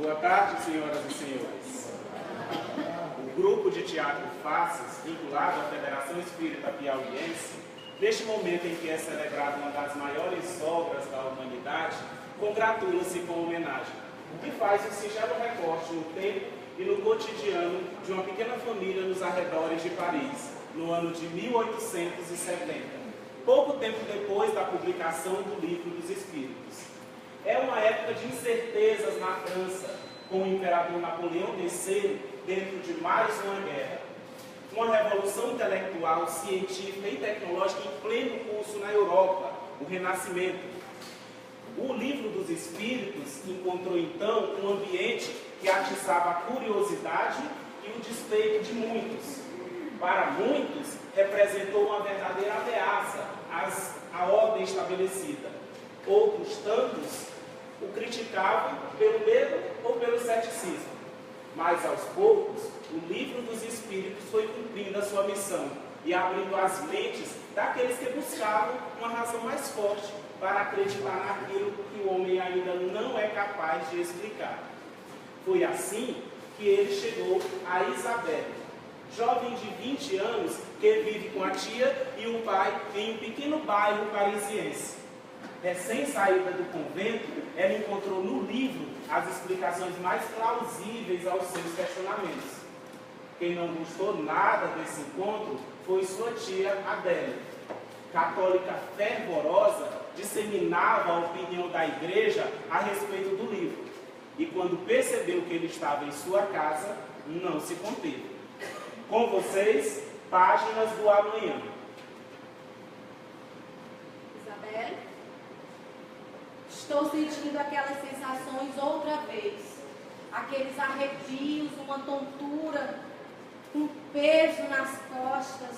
Boa tarde, senhoras e senhores. O grupo de teatro Faces, vinculado à Federação Espírita Piauiense, neste momento em que é celebrada uma das maiores obras da humanidade, congratula-se com homenagem, e faz um singelo recorte no tempo e no cotidiano de uma pequena família nos arredores de Paris, no ano de 1870, pouco tempo depois da publicação do Livro dos Espíritos. É uma época de incertezas na França, com o imperador Napoleão III dentro de mais uma guerra. Uma revolução intelectual, científica e tecnológica em pleno curso na Europa, o Renascimento. O Livro dos Espíritos encontrou então um ambiente que atiçava a curiosidade e o despeito de muitos. Para muitos, representou uma verdadeira ameaça à ordem estabelecida. Outros tantos o criticavam pelo medo ou pelo ceticismo. Mas, aos poucos, o Livro dos Espíritos foi cumprindo a sua missão e abrindo as mentes daqueles que buscavam uma razão mais forte para acreditar naquilo que o homem ainda não é capaz de explicar. Foi assim que ele chegou a Isabelle, jovem de 20 anos que vive com a tia e o pai em um pequeno bairro parisiense. Recém-saída do convento, ela encontrou no livro as explicações mais plausíveis aos seus questionamentos. Quem não gostou nada desse encontro foi sua tia Adele. Católica fervorosa, disseminava a opinião da igreja a respeito do livro. E quando percebeu que ele estava em sua casa, não se conteve. Com vocês, Páginas do Amanhã. Isabelle, estou sentindo aquelas sensações outra vez. Aqueles arrepios, uma tontura, um peso nas costas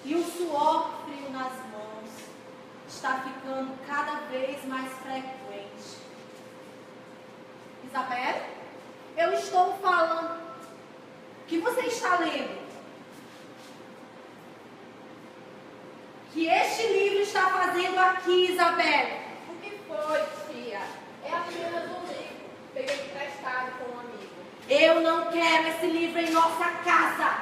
e um suor frio nas mãos. Está ficando cada vez mais frequente. Isabelle, eu estou falando. O que você está lendo? Que este livro está fazendo aqui, Isabelle? O que foi, tia? É apenas um livro. Peguei emprestado com um amigo. Eu não quero esse livro em nossa casa.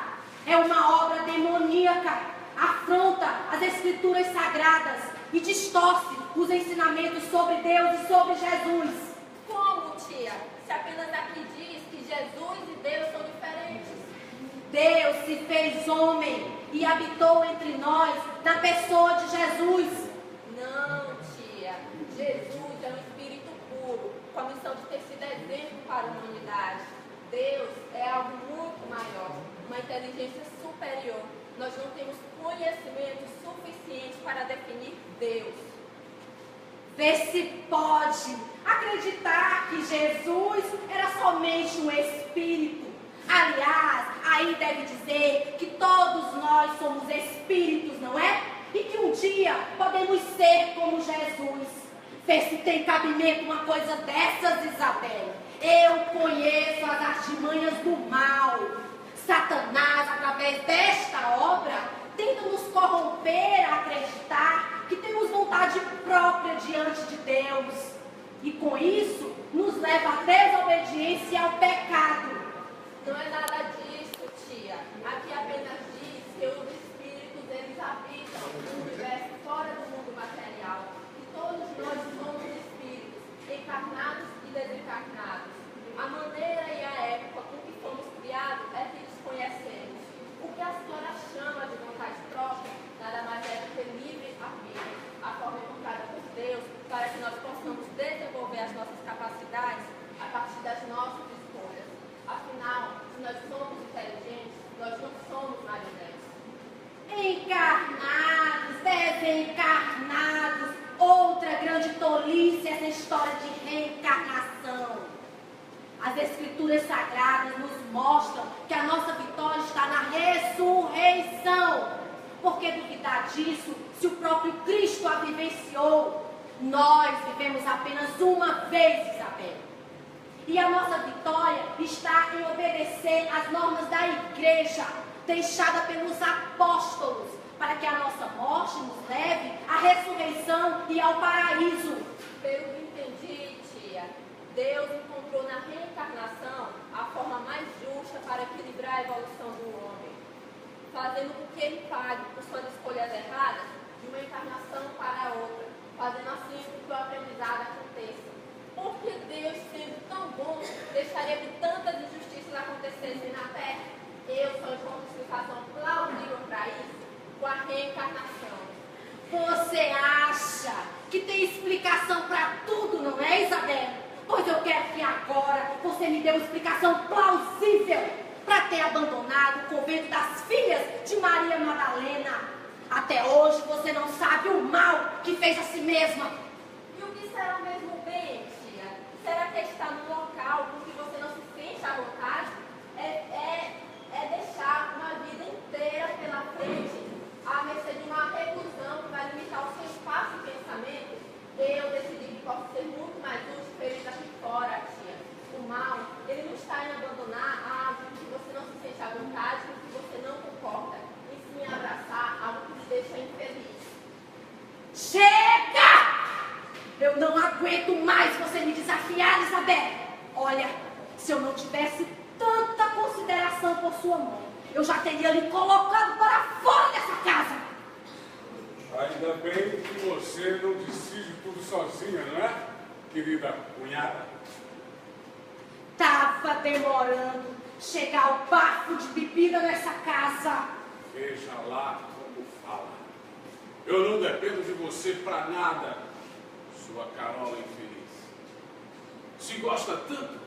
É uma obra demoníaca. Afronta as escrituras sagradas e distorce os ensinamentos sobre Deus e sobre Jesus. Como, tia? Se apenas aqui diz que Jesus e Deus são diferentes. Deus se fez homem e habitou entre nós na pessoa de Jesus. Não, tia. Jesus é um espírito puro, com a missão de ter sido exemplo para a humanidade. Deus é algo muito maior, uma inteligência superior. Nós não temos conhecimento suficiente para definir Deus. Vê se pode acreditar que Jesus era somente um espírito. Aliás, aí deve dizer que todos nós somos espíritos, não é? E que um dia podemos ser como Jesus. Vê se tem cabimento uma coisa dessas, Isabelle. Eu conheço as artimanhas do mal. Satanás, através desta obra, tenta nos corromper a acreditar que temos vontade própria diante de Deus. E com isso, nos leva à desobediência e ao pecado. Não é nada disso, tia. Aqui apenas diz que os espíritos, eles habitam no universo fora do mundo material. E todos nós somos espíritos, encarnados e desencarnados. A maneira e a época com que fomos criados é que desconhecemos. O que a senhora chama de vontade própria, nada mais é do que livre arbítrio, a forma encontrada por Deus, para que nós possamos desenvolver as nossas capacidades a partir das nossas escolhas. Afinal, se nós somos inteligentes, nós não somos marionetes. Encarnados, desencarnados, outra grande tolice essa história de reencarnação. As escrituras sagradas nos mostram que a nossa vitória está na ressurreição. Por que duvidar disso se o próprio Cristo a vivenciou? Nós vivemos apenas uma vez, Isabelle. E a nossa vitória está em obedecer às normas da igreja, deixada pelos apóstolos, para que a nossa morte nos leve à ressurreição e ao paraíso. Pelo que entendi, tia, Deus encontrou encontrou na reencarnação a forma mais justa para equilibrar a evolução do homem, fazendo com que ele pague por suas escolhas erradas de uma encarnação para outra, fazendo assim com que o aprendizado aconteça. Porque Deus, sendo tão bom, deixaria que tantas injustiças acontecessem na Terra? Eu só encontro explicação plausível para isso com a reencarnação. Você acha que tem explicação para tudo, não é, Isabel? Pois eu quero que agora você me dê uma explicação plausível para ter abandonado o convento das filhas de Maria Madalena. Até hoje você não sabe o mal que fez a si mesma. E o que será mesmo bem, tia? Será que estar num local com que você não se sente à vontade? É deixar uma vida inteira pela frente à mercê de uma reclusão que vai limitar o seu espaço e pensamento? Eu decidi que posso ser muito mais útil feliz aqui fora, tia. O mal, ele não está em abandonar algo que você não se sente à vontade, com que você não concorda, e sim em abraçar algo que te deixa infeliz. Chega! Eu não aguento mais você me desafiar, Isabel. Olha, se eu não tivesse tanta consideração por sua mãe, eu já teria lhe colocado para fora dessa casa. Ainda bem que você não decide tudo sozinha, não é, querida cunhada? Tava demorando chegar o bafo de bebida nessa casa. Veja lá como fala. Eu não dependo de você para nada, sua Carola infeliz. Se gosta tanto,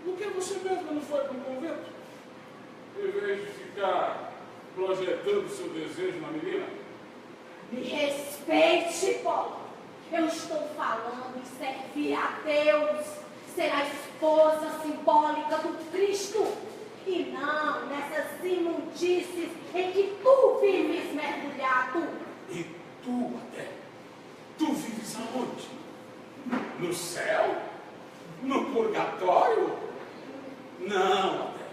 por que você mesma não foi para o convento? Em vez de ficar projetando seu desejo na menina? Me respeite, Paulo. Eu estou falando em servir a Deus, ser a esposa simbólica do Cristo, e não nessas imundícies em que tu vives mergulhado. E tu, até? Tu vives aonde? No céu? No purgatório? Não, até.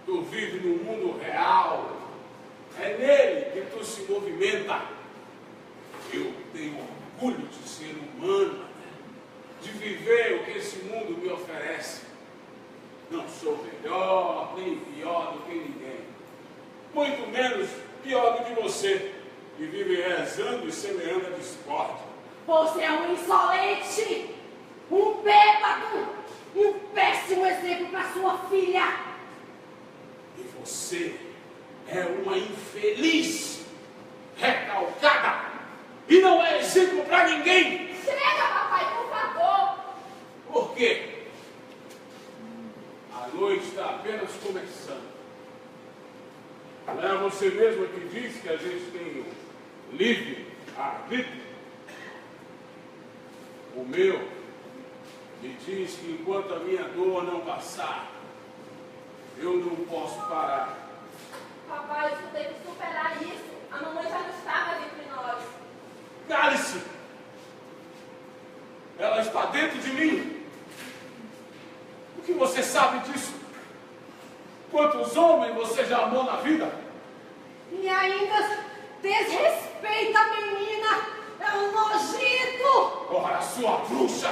Tu vives no mundo real. É nele que tu se movimenta. Eu tenho orgulho de ser humano, de viver o que esse mundo me oferece. Não sou melhor nem pior do que ninguém. Muito menos pior do que você, que vive rezando e semeando a discórdia. Você é um insolente, um bêbado, um péssimo exemplo para sua filha. E você é uma infeliz, recalcada, e não é exemplo para ninguém. Chega, papai, por favor! Por quê? A noite está apenas começando. Não é você mesma que diz que a gente tem o livre arbítrio? O meu me diz que enquanto a minha dor não passar, eu não posso parar. Papai, eu tenho que superar isso. A mamãe já não está mais entre nós. Cale-se! Ela está dentro de mim. O que você sabe disso? Quantos homens você já amou na vida? E ainda desrespeita a menina, é um nojento. Ora, sua bruxa!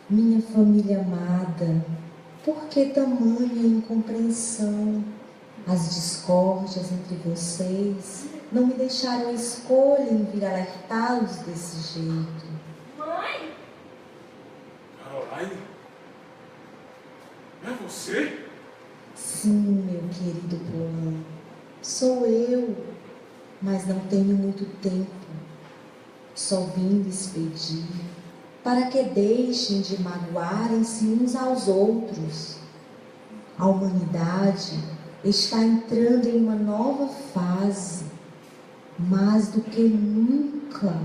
Minha família amada, por que tamanha incompreensão? As discórdias entre vocês não me deixaram escolha em vir alertá-los desse jeito. Mãe? Caroline? É você? Sim, meu querido Polan, sou eu, mas não tenho muito tempo. Só vim lhes pedir para que deixem de magoarem-se uns aos outros. A humanidade está entrando em uma nova fase. Mais do que nunca,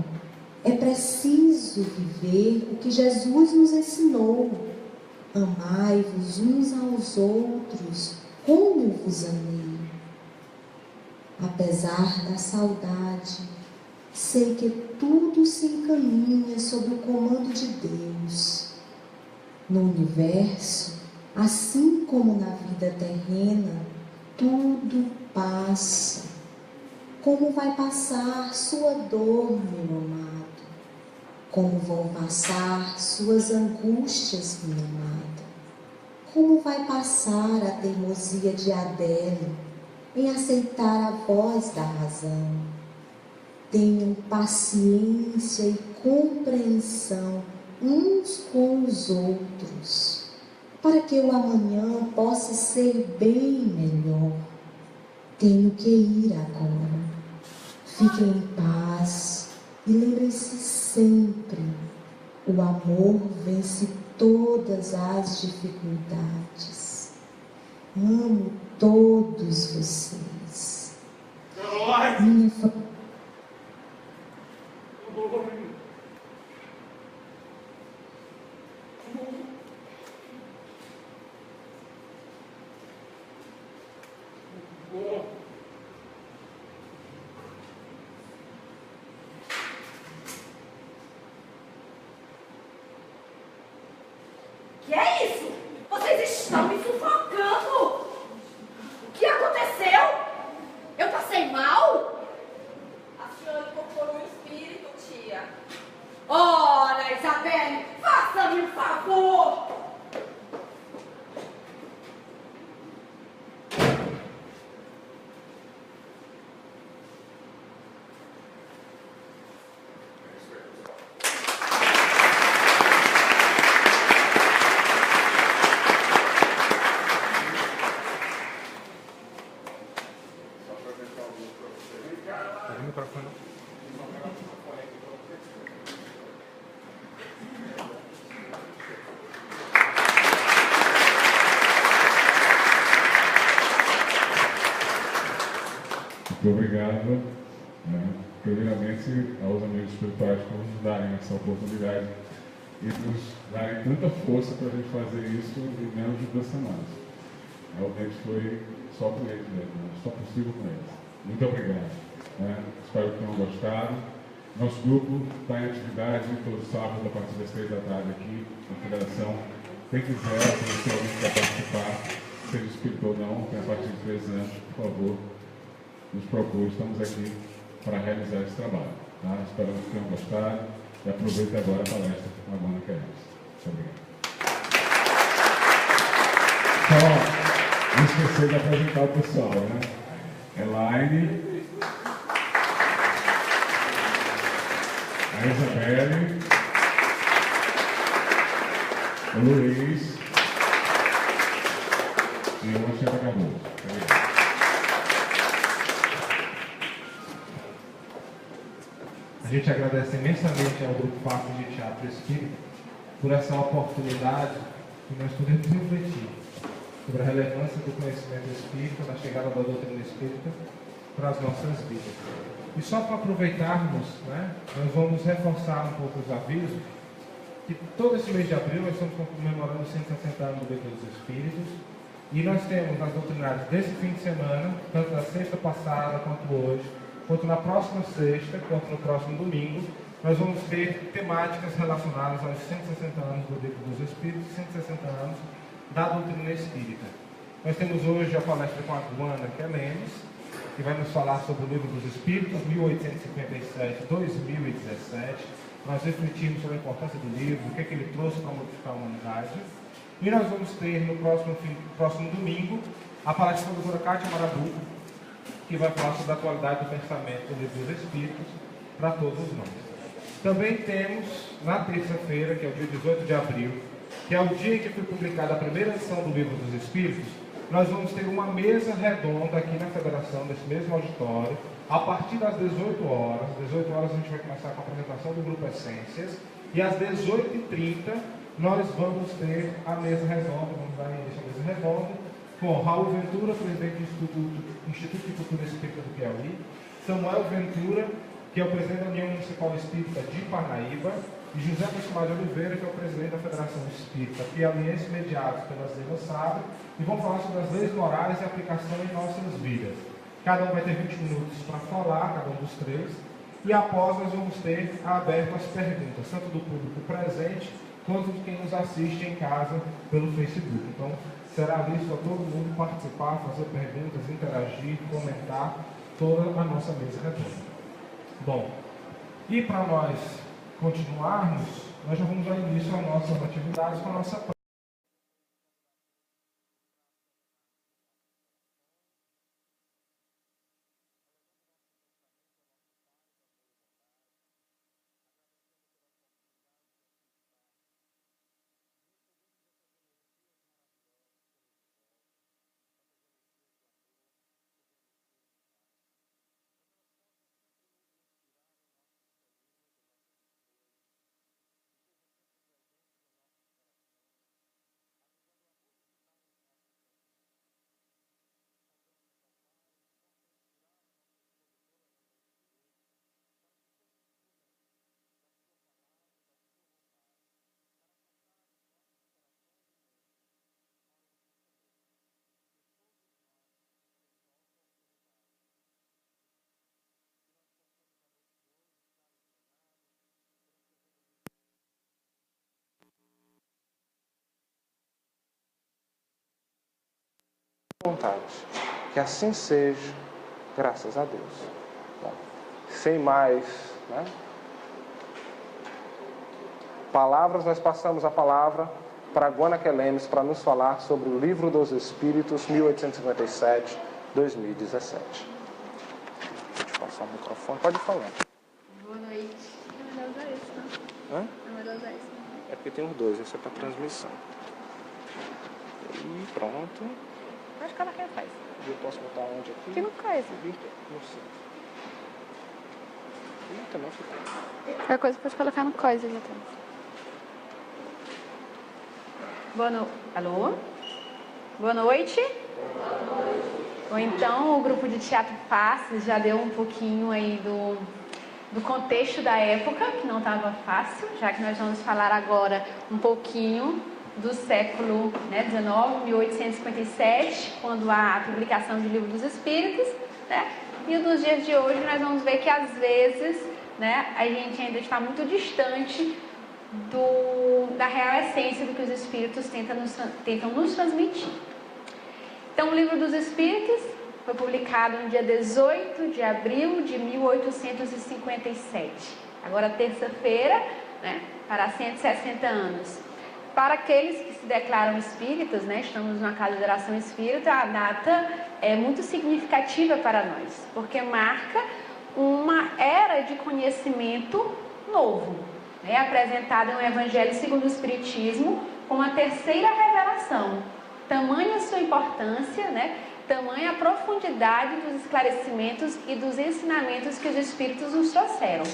é preciso viver o que Jesus nos ensinou. Amai-vos uns aos outros, como eu vos amei. Apesar da saudade, sei que tudo se encaminha sob o comando de Deus. No universo, assim como na vida terrena, tudo passa. Como vai passar sua dor, meu amado? Como vão passar suas angústias, minha amada? Como vai passar a teimosia de Adele em aceitar a voz da razão? Tenham paciência e compreensão uns com os outros, para que o amanhã possa ser bem melhor. Tenho que ir agora. Fiquem em paz e lembrem-se sempre: o amor vence todas as dificuldades. Amo todos vocês. Minha família. Que é isso? Vocês estão me sufocando! O que aconteceu? Eu passei mal? A senhora incorporou um espírito, tia. Ora, Isabelle, faça-me um favor! Muito obrigado, primeiramente, aos amigos espirituais por nos darem essa oportunidade e nos darem tanta força para a gente fazer isso em menos de 2 semanas. Realmente foi só com eles mesmo, só possível com eles. Muito obrigado. Espero que tenham gostado. Nosso grupo está em atividade todo sábado a partir das 3 da tarde aqui na Federação. Quem quiser, se alguém quer participar, seja espírito ou não, tem a partir de 3 anos, por favor, nos procure. Estamos aqui para realizar esse trabalho. Tá? Esperamos que tenham gostado e aproveite agora a palestra com a Ana Queiroz. Muito obrigado. Só não esquecer de apresentar o pessoal, né? Elaine, a Isabelle, o Luiz e o Anchieta Cardoso. A gente agradece imensamente ao Grupo Faces de Teatro Espírita por essa oportunidade que nós podemos refletir sobre a relevância do conhecimento espírita, da chegada da doutrina espírita para as nossas vidas. E só para aproveitarmos, nós vamos reforçar um pouco os avisos, que todo esse mês de abril nós estamos comemorando os 160 anos do Livro dos Espíritos, e nós temos as doutrinárias desse fim de semana, tanto na sexta passada quanto hoje, quanto na próxima sexta, quanto no próximo domingo, nós vamos ter temáticas relacionadas aos 160 anos do Livro dos Espíritos e 160 anos da doutrina espírita. Nós temos hoje a palestra com a Guana Lemos, que vai nos falar sobre o Livro dos Espíritos, 1857-2017. Nós refletimos sobre a importância do livro, o que ele trouxe para modificar a humanidade. E nós vamos ter no próximo domingo a palestra da doutora Cátia Marabu, que vai falar sobre a atualidade do pensamento do Livro dos Espíritos para todos nós. Também temos, na terça-feira, que é o dia 18 de abril, que é o dia em que foi publicada a primeira edição do Livro dos Espíritos, nós vamos ter uma mesa redonda aqui na Federação, nesse mesmo auditório, a partir das 18 horas. Às 18 horas a gente vai começar com a apresentação do Grupo Essências, E às 18h30 nós vamos ter a mesa redonda, vamos dar início à mesa redonda, com Raul Ventura, presidente do Instituto de Cultura Espírita do Piauí, Samuel Ventura, que é o presidente da União Municipal Espírita de Parnaíba, e José Pessoal de Oliveira, que é o presidente da Federação Espírita Piauiense, mediados pela Zema Sabre, e vão falar sobre as leis morais e aplicação em nossas vidas. Cada um vai ter 20 minutos para falar, cada um dos três, e após nós vamos ter aberto as perguntas, tanto do público presente, quanto de quem nos assiste em casa pelo Facebook. Então, será visto a todo mundo participar, fazer perguntas, interagir, comentar toda a nossa mesa redonda. Bom, e para nós continuarmos, nós já vamos dar início às nossas atividades com a nossa vontade. Que assim seja, graças a Deus. Bom, sem mais, né? Palavras, nós passamos a palavra para Guana Quelemes para nos falar sobre o Livro dos Espíritos, 1857, 2017. Vou te passar o microfone, pode falar. Boa noite. É melhor usar esse, tá? Hã? É melhor usar esse. É porque tem os dois, esse é para transmissão. E pronto. Pode colocar faz. Eu posso botar onde aqui? Aqui no coisa. Não sei. E também fica. Qualquer coisa pode colocar no coisa já tem. Alô? Boa noite? Ou então o grupo de teatro Faces já deu um pouquinho aí do contexto da época, que não estava fácil, já que nós vamos falar agora um pouquinho do século XIX, 1857, quando há a publicação do Livro dos Espíritos, né? E nos dias de hoje nós vamos ver que às vezes, né, a gente ainda está muito distante da real essência do que os Espíritos tentam nos transmitir. Então, o Livro dos Espíritos foi publicado no dia 18 de abril de 1857, agora terça-feira, né, para 160 anos. Para aqueles que se declaram espíritas, né, estamos numa casa de oração espírita, a data é muito significativa para nós, porque marca uma era de conhecimento novo, né, apresentada no Evangelho segundo o Espiritismo como a terceira revelação. Tamanha sua importância, né, tamanha a profundidade dos esclarecimentos e dos ensinamentos que os Espíritos nos trouxeram.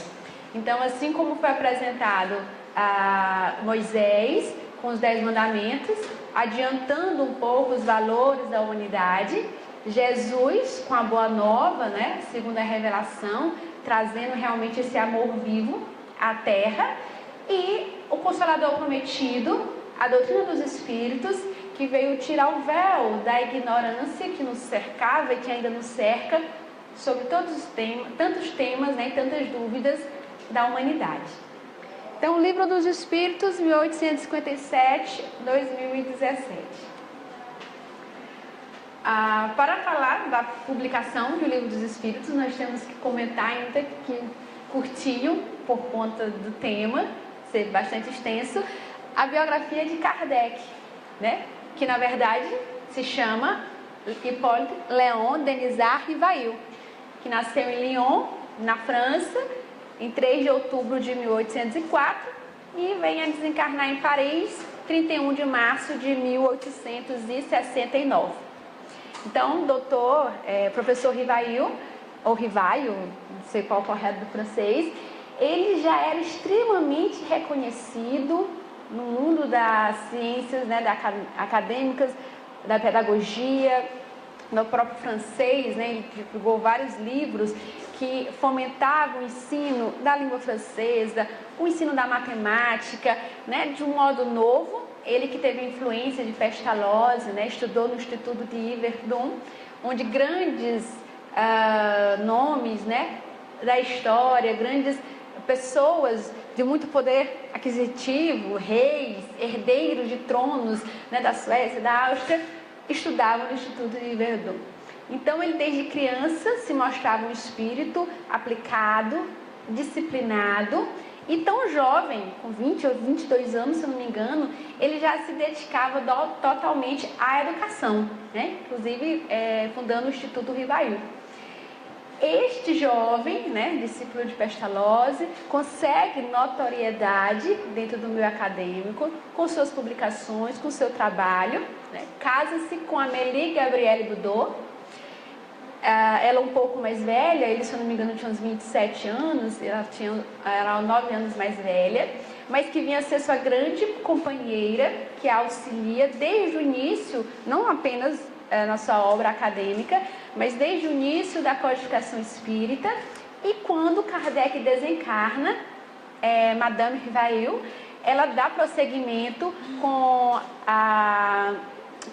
Então, assim como foi apresentado a Moisés com os 10 mandamentos, adiantando um pouco os valores da humanidade, Jesus com a Boa Nova, né, segundo a revelação, trazendo realmente esse amor vivo à Terra, e o Consolador Prometido, a doutrina dos Espíritos, que veio tirar o véu da ignorância que nos cercava e que ainda nos cerca sobre tantos temas, né, e tantas dúvidas da humanidade. Então, o Livro dos Espíritos, 1857, 2017. Para falar da publicação do Livro dos Espíritos, nós temos que comentar ainda que curtinho, por conta do tema, ser bastante extenso, a biografia de Kardec, né? Que na verdade se chama Hippolyte Léon Denisard Rivail, que nasceu em Lyon, na França, em 3 de outubro de 1804 e vem a desencarnar em Paris, 31 de março de 1869. Então, professor Rivail, ou Rivail, não sei qual é o correto do francês, ele já era extremamente reconhecido no mundo das ciências, né, acadêmicas, da pedagogia, no próprio francês, né, ele divulgou vários livros que fomentavam o ensino da língua francesa, o ensino da matemática, né, de um modo novo. Ele que teve influência de Pestalozzi, né, estudou no Instituto de Yverdon, onde grandes nomes, né, da história, grandes pessoas de muito poder aquisitivo, reis, herdeiros de tronos, né, da Suécia, da Áustria, estudavam no Instituto de Yverdon. Então ele desde criança se mostrava um espírito aplicado, disciplinado, e tão jovem, com 20 ou 22 anos, se eu não me engano, ele já se dedicava totalmente à educação, né? Inclusive fundando o Instituto Rivail. Este jovem, né, discípulo de Pestalozzi, consegue notoriedade dentro do meio acadêmico, com suas publicações, com seu trabalho, né? Casa-se com Amélie Gabrielle Boudot. Ela um pouco mais velha, ele, se eu não me engano, tinha uns 27 anos, ela era 9 anos mais velha, mas que vinha a ser sua grande companheira, que a auxilia desde o início, não apenas na sua obra acadêmica, mas desde o início da codificação espírita. E quando Kardec desencarna, Madame Rivail, ela dá prosseguimento com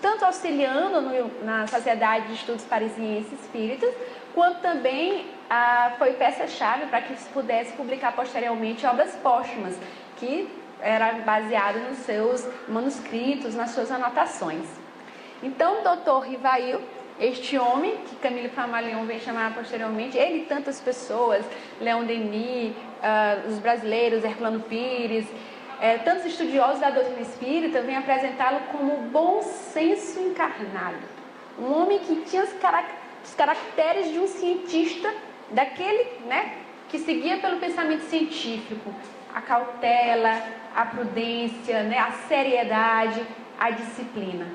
tanto auxiliando na Sociedade de Estudos Parisienses Espíritas, quanto também foi peça-chave para que se pudesse publicar posteriormente obras póstumas, que eram baseadas nos seus manuscritos, nas suas anotações. Então, o Dr. Rivail, este homem, que Camille Flammarion vem chamar posteriormente, ele e tantas pessoas, Leon Denis, os brasileiros, Herculano Pires, tantos estudiosos da doutrina espírita, vêm apresentá-lo como bom senso encarnado. Um homem que tinha os caracteres de um cientista, daquele, né, que seguia pelo pensamento científico, a cautela, a prudência, né, a seriedade, a disciplina.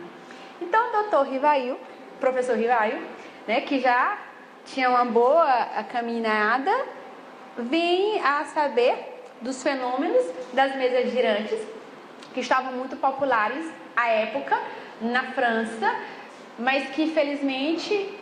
Então, o Dr. Rivail, professor Rivail, né, que já tinha uma boa caminhada, vem a saber dos fenômenos das mesas girantes, que estavam muito populares à época na França, mas que infelizmente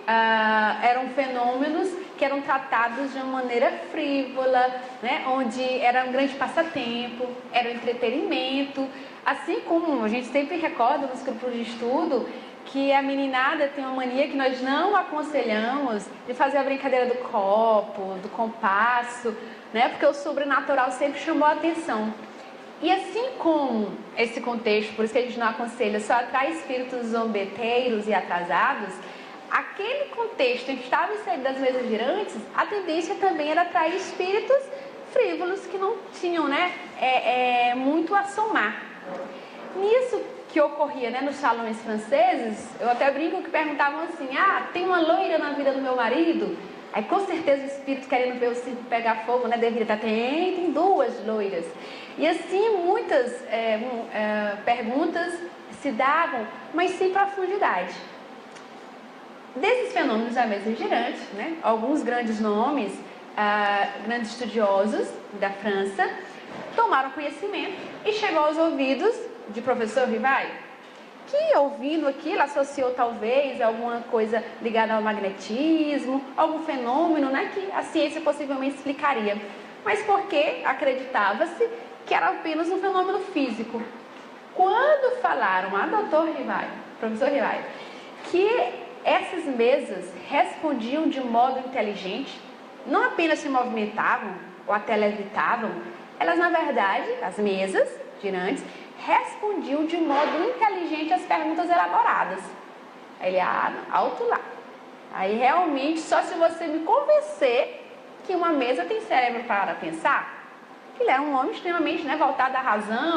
eram fenômenos que eram tratados de uma maneira frívola, né, onde era um grande passatempo, era um entretenimento, assim como a gente sempre recorda nos grupos de estudo que a meninada tem uma mania que nós não aconselhamos de fazer a brincadeira do copo, do compasso, né? Porque o sobrenatural sempre chamou a atenção. E assim como esse contexto, por isso que a gente não aconselha, só atrai espíritos zombeteiros e atrasados, aquele contexto em que estava inserido das mesas girantes, a tendência também era atrair espíritos frívolos que não tinham, né, muito a somar. Nisso que ocorria, né, nos salões franceses, eu até brinco que perguntavam assim: tem uma loira na vida do meu marido? Aí com certeza o espírito querendo ver o circo pegar fogo, né, deveria estar, tem duas loiras. E assim muitas perguntas se davam, mas sem profundidade. Desses fenômenos da mesa girante, né, alguns grandes nomes, grandes estudiosos da tomaram conhecimento e chegou aos ouvidos de professor Rivail, que ouvindo aquilo associou talvez alguma coisa ligada ao magnetismo, algum fenômeno, né, que a ciência possivelmente explicaria, mas porque acreditava-se que era apenas um fenômeno físico. Quando falaram a doutor Rivail, professor Rivail, que essas mesas respondiam de modo inteligente, não apenas se movimentavam ou até levitavam, elas na verdade, as mesas girantes, respondiam de modo inteligente às perguntas elaboradas. Aí ele, alto lá. Aí realmente, só se você me convencer que uma mesa tem cérebro para pensar. Ele era um homem extremamente, né, voltado à razão,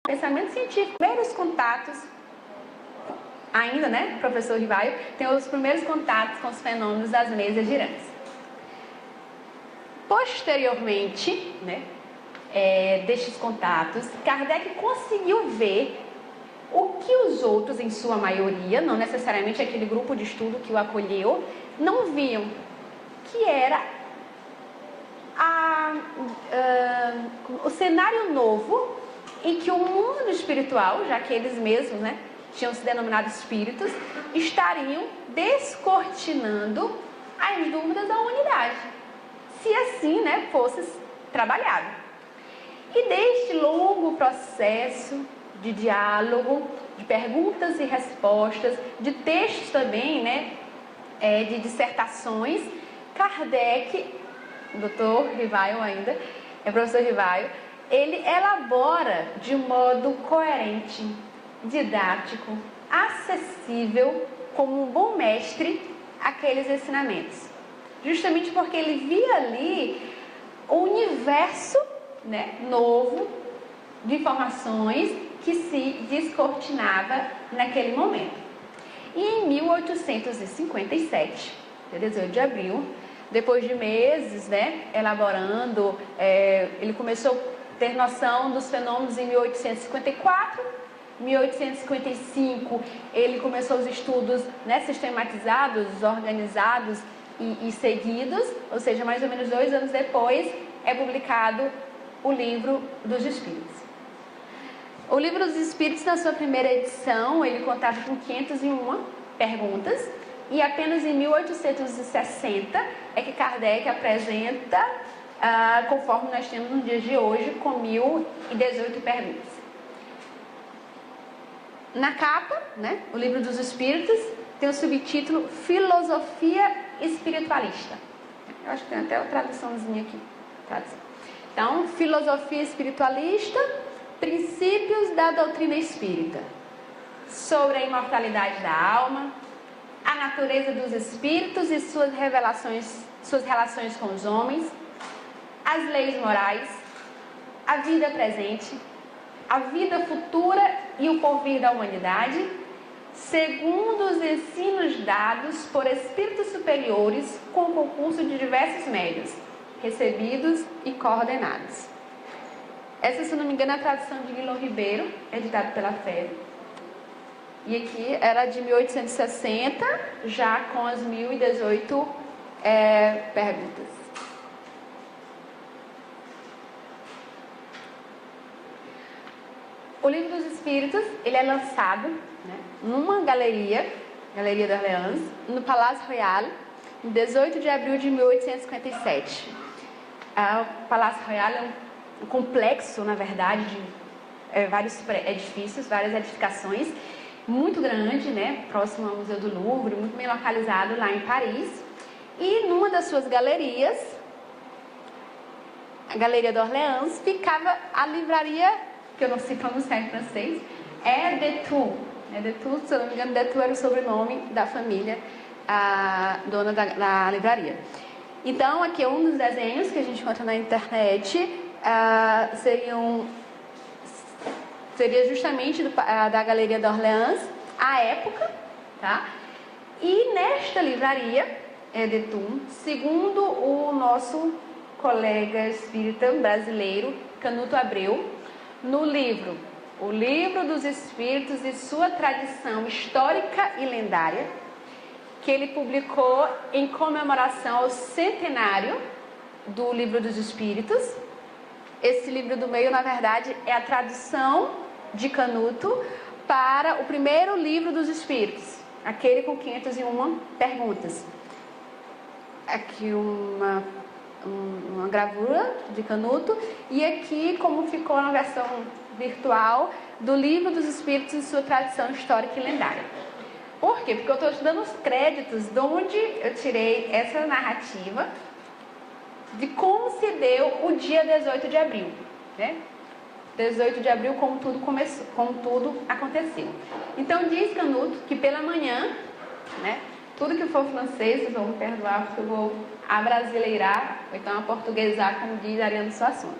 pensamento científico. Primeiros contatos, ainda, né, professor Rivail, tem os primeiros contatos com os fenômenos das mesas girantes. Posteriormente, né, destes contatos, Kardec conseguiu ver o que os outros, em sua maioria, não necessariamente aquele grupo de estudo que o acolheu, não viam, que era o cenário novo em que o mundo espiritual, já que eles mesmos, né, tinham se denominado espíritos, estariam descortinando as dúvidas da humanidade, se assim, né, fosse trabalhado. E deste longo processo de diálogo, de perguntas e respostas, de textos também, né, de dissertações, Kardec, o doutor Rivaio ainda, professor Rivaio, ele elabora de modo coerente, didático, acessível, como um bom mestre, aqueles ensinamentos. Justamente porque ele via ali o universo, né, novo de informações que se descortinava naquele momento. E em 1857, 18 de abril, depois de meses, né, elaborando, ele começou a ter noção dos fenômenos em 1854, 1855 ele começou os estudos, né, sistematizados, organizados e seguidos, ou seja, mais ou menos 2 anos depois é publicado o Livro dos Espíritos. O Livro dos Espíritos, na sua primeira edição, ele contava com 501 perguntas, e apenas em 1860 é que Kardec apresenta, conforme nós temos nos dias de hoje, com 1018 perguntas. Na capa, né, o Livro dos Espíritos tem o subtítulo Filosofia Espiritualista. Eu acho que tem até a traduçãozinha aqui. Então, Filosofia Espiritualista, Princípios da Doutrina Espírita, sobre a imortalidade da alma, a natureza dos espíritos e suas relações com os homens, as leis morais, a vida presente, a vida futura e o porvir da humanidade, segundo os ensinos dados por espíritos superiores com o concurso de diversos médios, recebidos e coordenados. Essa, se não me engano, é a tradução de Guilherme Ribeiro, editada pela FEB. E aqui era de 1860, já com as 1018 perguntas. O Livro dos Espíritos, ele é lançado, né, numa galeria d'Orléans, no Palácio Royal, em 18 de abril de 1857. O Palácio Royal é um complexo, na verdade, de vários edifícios, várias edificações, muito grande, né, próximo ao Museu do Louvre, muito bem localizado lá em Paris. E numa das suas galerias, a Galeria d'Orléans, ficava a livraria, que eu não sei pronunciar em francês, Detou. Detou, se eu não me engano, Detou era o sobrenome da família, a dona da livraria. Então, aqui é um dos desenhos que a gente encontra na internet, seria justamente da Galeria d'Orléans, à época, tá? E nesta livraria, Detou, segundo o nosso colega espírita brasileiro, Canuto Abreu, no livro O Livro dos Espíritos e Sua Tradição Histórica e Lendária, que ele publicou em comemoração ao centenário do Livro dos Espíritos. Esse livro do meio, na verdade, é a tradução de Canuto para o primeiro Livro dos Espíritos, aquele com 501 perguntas. Aqui uma gravura de Canuto, e aqui como ficou na versão virtual do Livro dos Espíritos e Sua Tradição Histórica e Lendária. Por quê? Porque eu estou estudando os créditos de onde eu tirei essa narrativa de como se deu o dia 18 de abril, né? 18 de abril, como tudo começou, como tudo aconteceu. Então diz Canuto que pela manhã, né, tudo que for francês, vocês vão me perdoar porque eu vou abrasileirar, ou então aportuguesar, como diz Ariano Suassuna.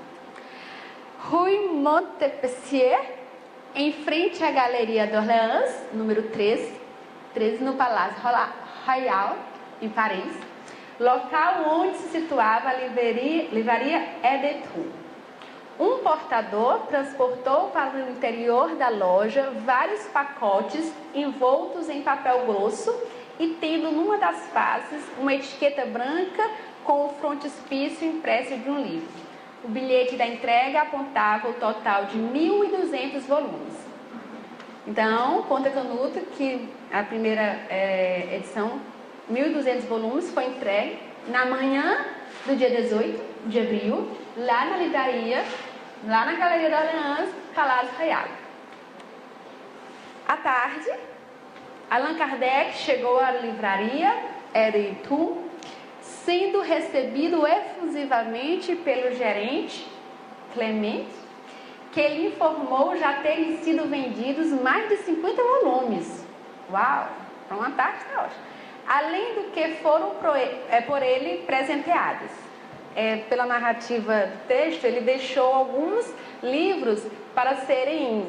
Rue Montpensier, em frente à Galeria d'Orléans, número 13, no Palácio Royal, em Paris, local onde se situava a livraria Detou. Um portador transportou para o interior da loja vários pacotes envoltos em papel grosso e tendo numa das faces uma etiqueta branca com o frontispício impresso de um livro. O bilhete da entrega apontava o total de 1.200 volumes. Então, conta Canuto que a primeira edição, 1.200 volumes, foi entregue na manhã do dia 18 de abril, lá na livraria, lá na Galeria da Orleans, Palácio Real. À tarde, Allan Kardec chegou à livraria Edentum, sendo recebido efusivamente pelo gerente Clement, que lhe informou já terem sido vendidos mais de 50 volumes. Uau! Para um ataque está ótimo. Além do que foram por ele presenteados. Pela narrativa do texto, ele deixou alguns livros para serem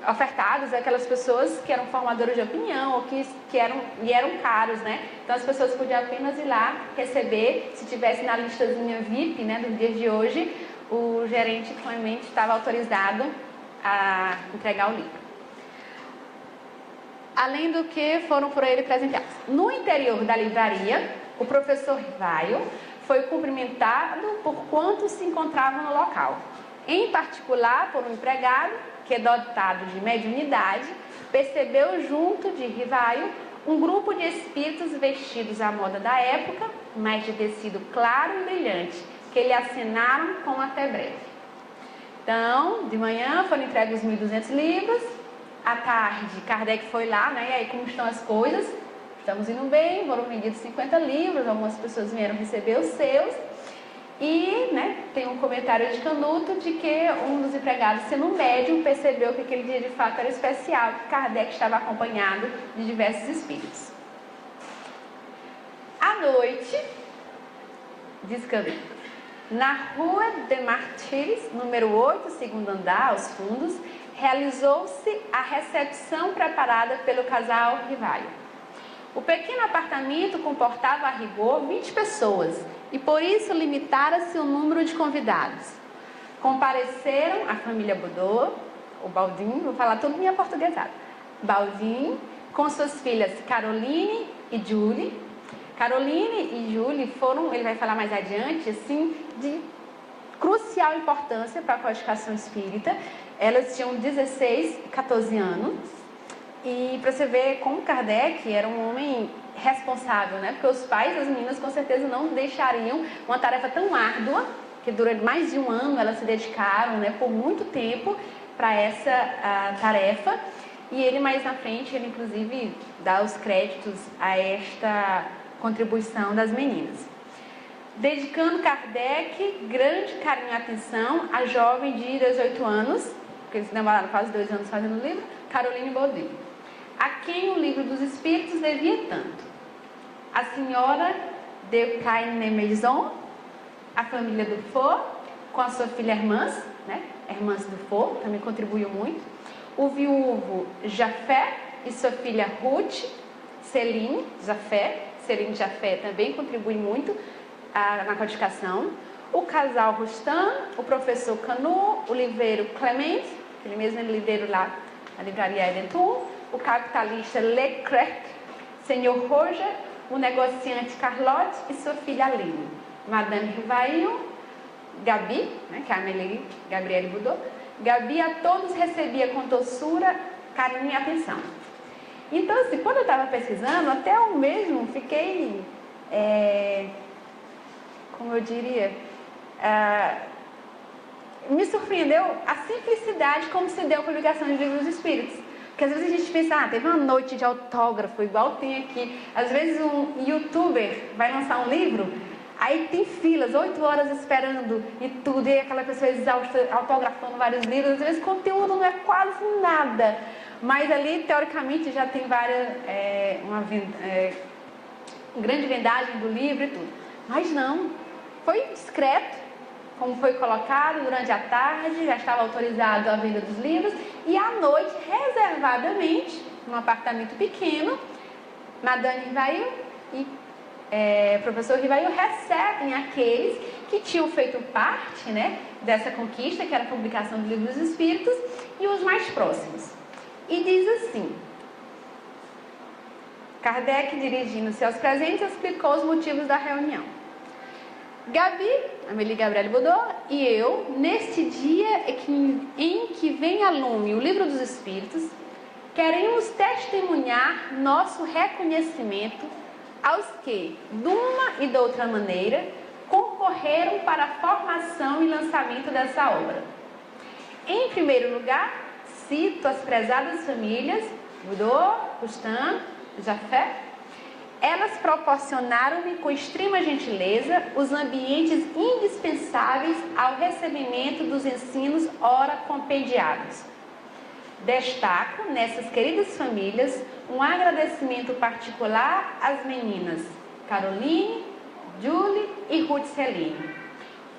ofertados àquelas pessoas que eram formadoras de opinião ou que eram caros, né? Então as pessoas podiam apenas ir lá receber, se tivesse na listazinha VIP, né, dos dias de hoje, o gerente Clemente estava autorizado a entregar o livro. Além do que foram por ele presenteados. No interior da livraria, o professor Rivaio foi cumprimentado por quantos se encontravam no local. Em particular, por um empregado que, dotado de mediunidade, percebeu junto de Rivaio um grupo de espíritos vestidos à moda da época, mas de tecido claro e brilhante, que lhe acenaram com até breve. Então, de manhã foram entregues os 1.200 livros, à tarde Kardec foi lá, né? E aí, como estão as coisas? Estamos indo bem, foram vendidos 50 livros, algumas pessoas vieram receber os seus. E, né, tem um comentário de Canuto de que um dos empregados, sendo médium, percebeu que aquele dia de fato era especial, que Kardec estava acompanhado de diversos espíritos. À noite, diz Canuto, na Rua de Martires, número 8, segundo andar, aos fundos, realizou-se a recepção preparada pelo casal Rivaio. O pequeno apartamento comportava a rigor 20 pessoas e por isso limitara-se o número de convidados. Compareceram a família Baudot, o Baldin, vou falar tudo minha portuguesada, Baldin, com suas filhas Caroline e Julie. Caroline e Julie foram, ele vai falar mais adiante, assim, de crucial importância para a codificação espírita. Elas tinham 16 e 14 anos. E para você ver como Kardec era um homem responsável, né? Porque os pais das meninas com certeza não deixariam uma tarefa tão árdua, que durante mais de um ano elas se dedicaram, né, por muito tempo para essa tarefa. E ele mais na frente, ele inclusive dá os créditos a esta contribuição das meninas. Dedicando Kardec grande carinho e atenção à jovem de 18 anos, porque eles demoraram quase 2 anos fazendo o livro, Caroline Baudin, a quem o livro dos Espíritos devia tanto. A senhora de Caille-Maison, a família Dufour, com a sua filha Hermance, né? Hermance Dufour, também contribuiu muito. O viúvo Jafé e sua filha Ruth, Céline Jafé também contribui muito na codificação. O casal Rustan, o professor Canu, o livreiro Clement, ele mesmo é livreiro lá na livraria Edentum, o capitalista Leclerc, senhor Roger, o negociante Carlotte e sua filha Aline. Madame Rivail, Gabi, né, que é a Amélie Gabriele Baudot. Gabi a todos recebia com doçura, carinho e atenção. Então, assim, quando eu estava pesquisando, até eu mesmo fiquei, como eu diria, me surpreendeu a simplicidade como se deu a publicação de livros dos espíritos. Porque às vezes a gente pensa, teve uma noite de autógrafo, igual tem aqui. Às vezes um youtuber vai lançar um livro, aí tem filas, 8 horas esperando e tudo, e aquela pessoa exausta, autografando vários livros. Às vezes o conteúdo não é quase nada, mas ali, teoricamente, já tem uma grande vendagem do livro e tudo. Mas não, foi discreto, como foi colocado durante a tarde, já estava autorizado a venda dos livros, e à noite, reservadamente, num apartamento pequeno, Madame Rivail e professor Rivail recebem aqueles que tinham feito parte, né, dessa conquista, que era a publicação do Livro dos Espíritos, e os mais próximos. E diz assim: Kardec, dirigindo-se aos presentes, explicou os motivos da reunião. Gabi, Amélie Gabrielle Baudot, e eu, neste dia em que vem a lume o Livro dos Espíritos, queremos testemunhar nosso reconhecimento aos que, de uma e de outra maneira, concorreram para a formação e lançamento dessa obra. Em primeiro lugar, cito as prezadas famílias Baudot, Roustan, Jafé. Elas proporcionaram-me com extrema gentileza os ambientes indispensáveis ao recebimento dos ensinos ora compendiados. Destaco nessas queridas famílias um agradecimento particular às meninas Caroline, Julie e Ruth Celine,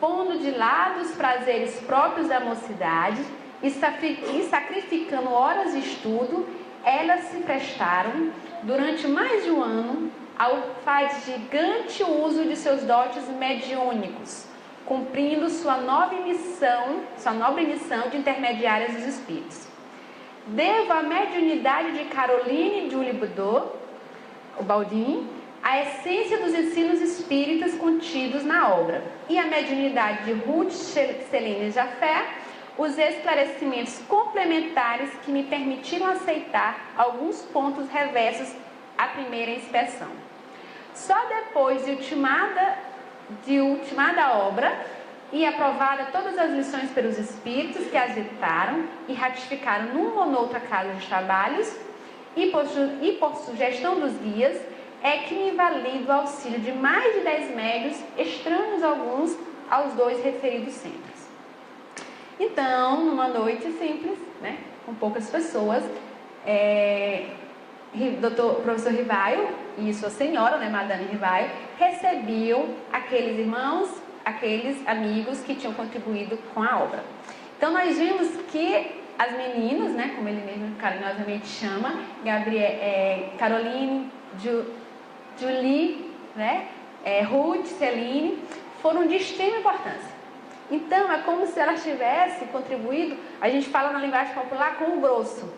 pondo de lado os prazeres próprios da mocidade e sacrificando horas de estudo, elas se prestaram, durante mais de um ano, ao fatigante uso de seus dotes mediúnicos, cumprindo sua nobre missão de intermediárias dos espíritos. Devo à mediunidade de Caroline Julie Baudot, o Baldin, a essência dos ensinos espíritas contidos na obra, e a mediunidade de Ruth Celine Jafé, os esclarecimentos complementares que me permitiram aceitar alguns pontos reversos à primeira inspeção. Só depois de ultimada a obra e aprovada todas as lições pelos espíritos que as ditaram e ratificaram numa ou noutra casa de trabalhos e por sugestão dos guias, é que me vali do auxílio de mais de 10 médiuns, estranhos alguns aos dois referidos centros. Então, numa noite simples, né, com poucas pessoas, o professor Rivaio e sua senhora, né, Madame Rivaio, recebiam aqueles irmãos, aqueles amigos que tinham contribuído com a obra. Então, nós vimos que as meninas, né, como ele mesmo carinhosamente chama, Caroline, Julie, né, Ruth, Celine, foram de extrema importância. Então, é como se elas tivessem contribuído, a gente fala na linguagem popular, com o grosso.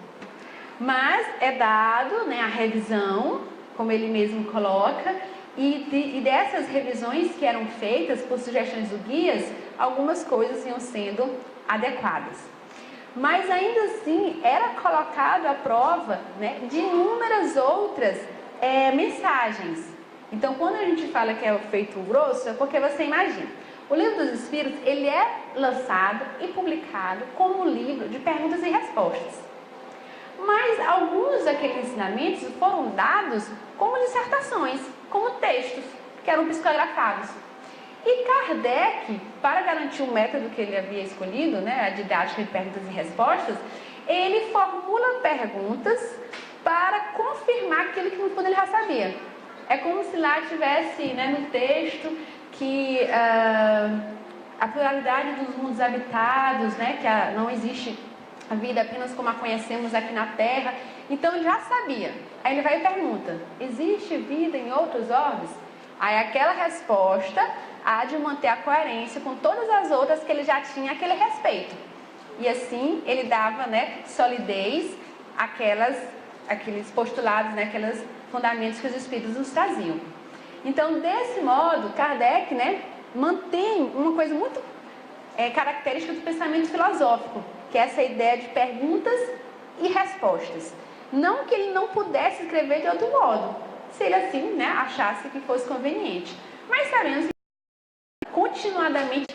Mas é dado, né, a revisão, como ele mesmo coloca, e dessas revisões que eram feitas por sugestões do guias, algumas coisas iam sendo adequadas. Mas ainda assim, era colocado à prova, né, de inúmeras outras mensagens. Então, quando a gente fala que é feito grosso, é porque você imagina. O Livro dos Espíritos, ele é lançado e publicado como um livro de perguntas e respostas. Mas alguns daqueles ensinamentos foram dados como dissertações, como textos, que eram psicografados. E Kardec, para garantir o método que ele havia escolhido, né, a didática de perguntas e respostas, ele formula perguntas para confirmar aquilo que no fundo ele já sabia. É como se lá tivesse, né, no texto que a pluralidade dos mundos habitados, né, que não existe a vida apenas como a conhecemos aqui na Terra. Então ele já sabia. Aí ele vai e pergunta: existe vida em outros orbes? Aí aquela resposta há de manter a coerência com todas as outras que ele já tinha aquele respeito. E assim ele dava, né, solidez àqueles postulados, né, aqueles fundamentos que os espíritos nos traziam. Então, desse modo, Kardec, né, mantém uma coisa muito característica do pensamento filosófico, que é essa ideia de perguntas e respostas. Não que ele não pudesse escrever de outro modo, se ele assim, né, achasse que fosse conveniente. Mas sabemos que continuadamente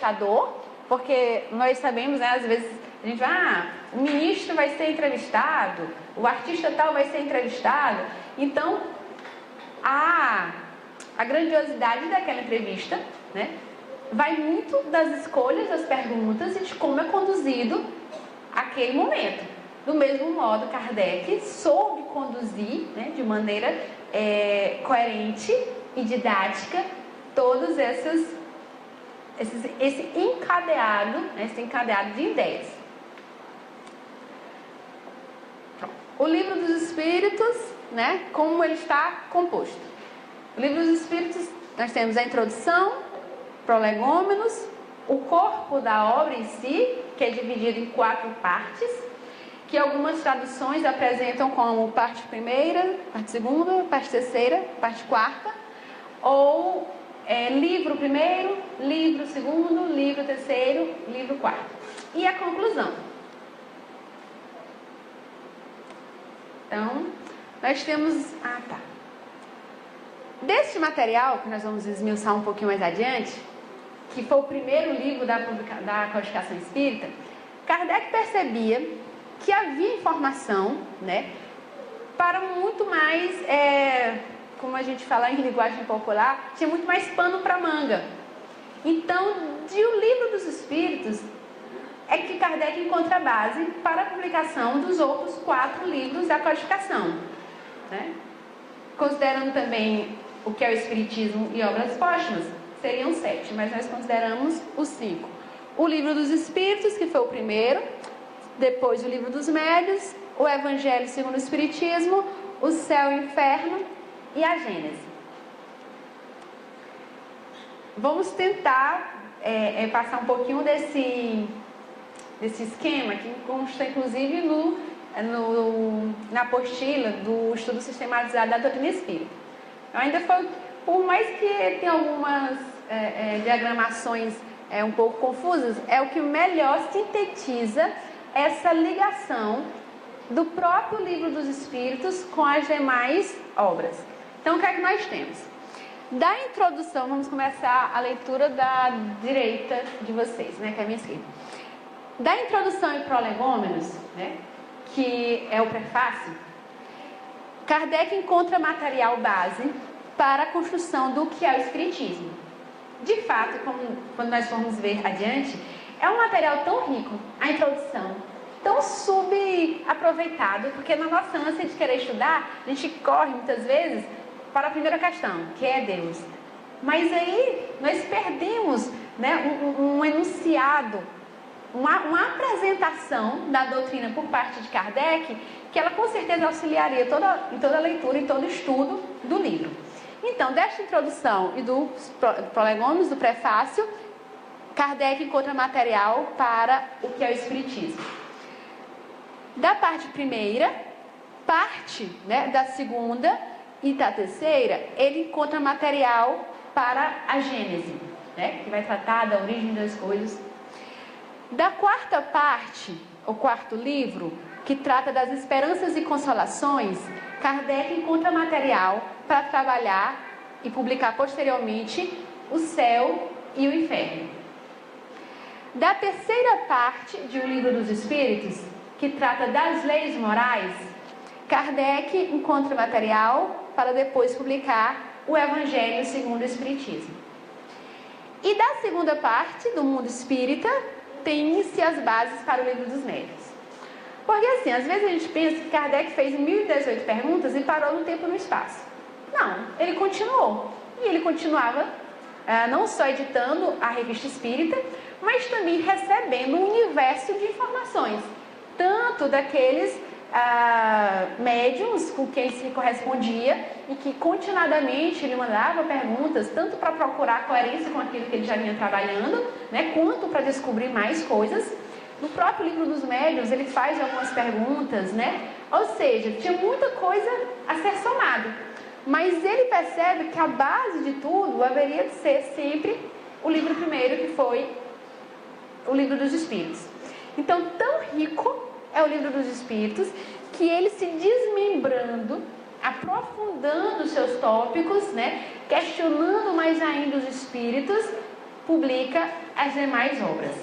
porque nós sabemos, né, às vezes a gente vai, o ministro vai ser entrevistado, o artista tal vai ser entrevistado. Então, a grandiosidade daquela entrevista, né, vai muito das escolhas das perguntas e de como é conduzido aquele momento. Do mesmo modo, Kardec soube conduzir, né, de maneira coerente e didática todos esse encadeado, né, esse encadeado de ideias. O Livro dos Espíritos, né, como ele está composto. O Livro dos Espíritos, nós temos a introdução, prolegômenos, o corpo da obra em si, que é dividido em 4 partes, que algumas traduções apresentam como parte primeira, parte segunda, parte terceira, parte quarta, ou livro primeiro, livro segundo, livro terceiro, livro quarto. E a conclusão. Então, nós temos... Deste material, que nós vamos esmiuçar um pouquinho mais adiante, que foi o primeiro livro da Codificação Espírita, Kardec percebia que havia informação, né, para muito mais, como a gente fala em linguagem popular, tinha muito mais pano para manga. Então, de O Livro dos Espíritos, é que Kardec encontra a base para a publicação dos outros 4 livros da codificação, né? Considerando também o que é o Espiritismo e obras póstumas, seriam 7, mas nós consideramos os 5. O Livro dos Espíritos, que foi o primeiro, depois o Livro dos Médiuns, o Evangelho segundo o Espiritismo, o Céu e o Inferno e a Gênese. Vamos tentar passar um pouquinho desse esquema, que consta inclusive na apostila do estudo sistematizado da doutrina espírita. Ainda foi, por mais que tenha algumas diagramações um pouco confusas, é o que melhor sintetiza essa ligação do próprio Livro dos Espíritos com as demais obras. Então, o que é que nós temos? Da introdução, vamos começar a leitura da direita de vocês, né, que é a minha esquerda. Da introdução e prolegômenos, né, que é o prefácio, Kardec encontra material base para a construção do que é o Espiritismo. De fato, quando nós formos ver adiante, é um material tão rico, a introdução, tão subaproveitado, porque na nossa ânsia de querer estudar, a gente corre muitas vezes para a primeira questão, que é Deus. Mas aí nós perdemos, né, um enunciado, uma apresentação da doutrina por parte de Kardec, que ela com certeza auxiliaria em toda a leitura e todo o estudo do livro. Então, desta introdução e dos prolegômenos, do prefácio, Kardec encontra material para o que é o Espiritismo. Da parte primeira, parte, né, da segunda e da terceira, ele encontra material para a Gênese, né, que vai tratar da origem das coisas. Da quarta parte, o quarto livro, que trata das esperanças e consolações, Kardec encontra material para trabalhar e publicar posteriormente o Céu e o Inferno. Da terceira parte de O Livro dos Espíritos, que trata das leis morais, Kardec encontra material para depois publicar o Evangelho segundo o Espiritismo. E da segunda parte, do Mundo Espírita, tem-se as bases para o Livro dos Médiuns. Porque assim, às vezes a gente pensa que Kardec fez 1018 perguntas e parou no tempo e no espaço. Não, ele continuou. E ele continuava não só editando a Revista Espírita, mas também recebendo um universo de informações. Tanto daqueles médiuns com quem se correspondia e que continuadamente ele mandava perguntas, tanto para procurar coerência com aquilo que ele já vinha trabalhando, né, quanto para descobrir mais coisas. No próprio Livro dos Médiuns ele faz algumas perguntas, né? Ou seja, tinha muita coisa a ser somado. Mas ele percebe que a base de tudo haveria de ser sempre o livro primeiro, que foi o Livro dos Espíritos. Então, tão rico é o Livro dos Espíritos, que ele se desmembrando, aprofundando os seus tópicos, né, questionando mais ainda os espíritos, publica as demais obras.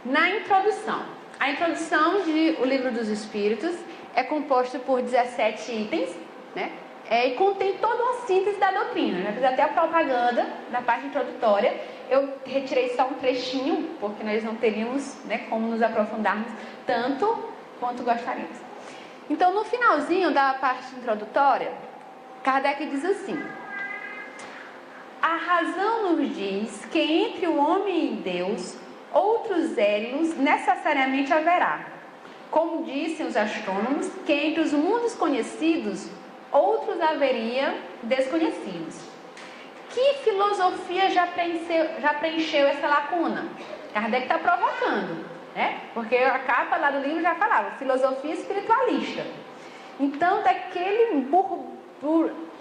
Na introdução. A introdução de O Livro dos Espíritos é composta por 17 itens, né, e contém toda uma síntese da doutrina. Já fiz até a propaganda na parte introdutória. Eu retirei só um trechinho, porque nós não teríamos, né, como nos aprofundarmos tanto quanto gostaríamos. Então, no finalzinho da parte introdutória, Kardec diz assim: a razão nos diz que entre o homem e Deus outros élios necessariamente haverá. Como dissem os astrônomos, que entre os mundos conhecidos outros haveria desconhecidos. Que filosofia já preencheu essa lacuna? Kardec está provocando. né? Porque a capa lá do livro já falava, filosofia espiritualista. Então, daquele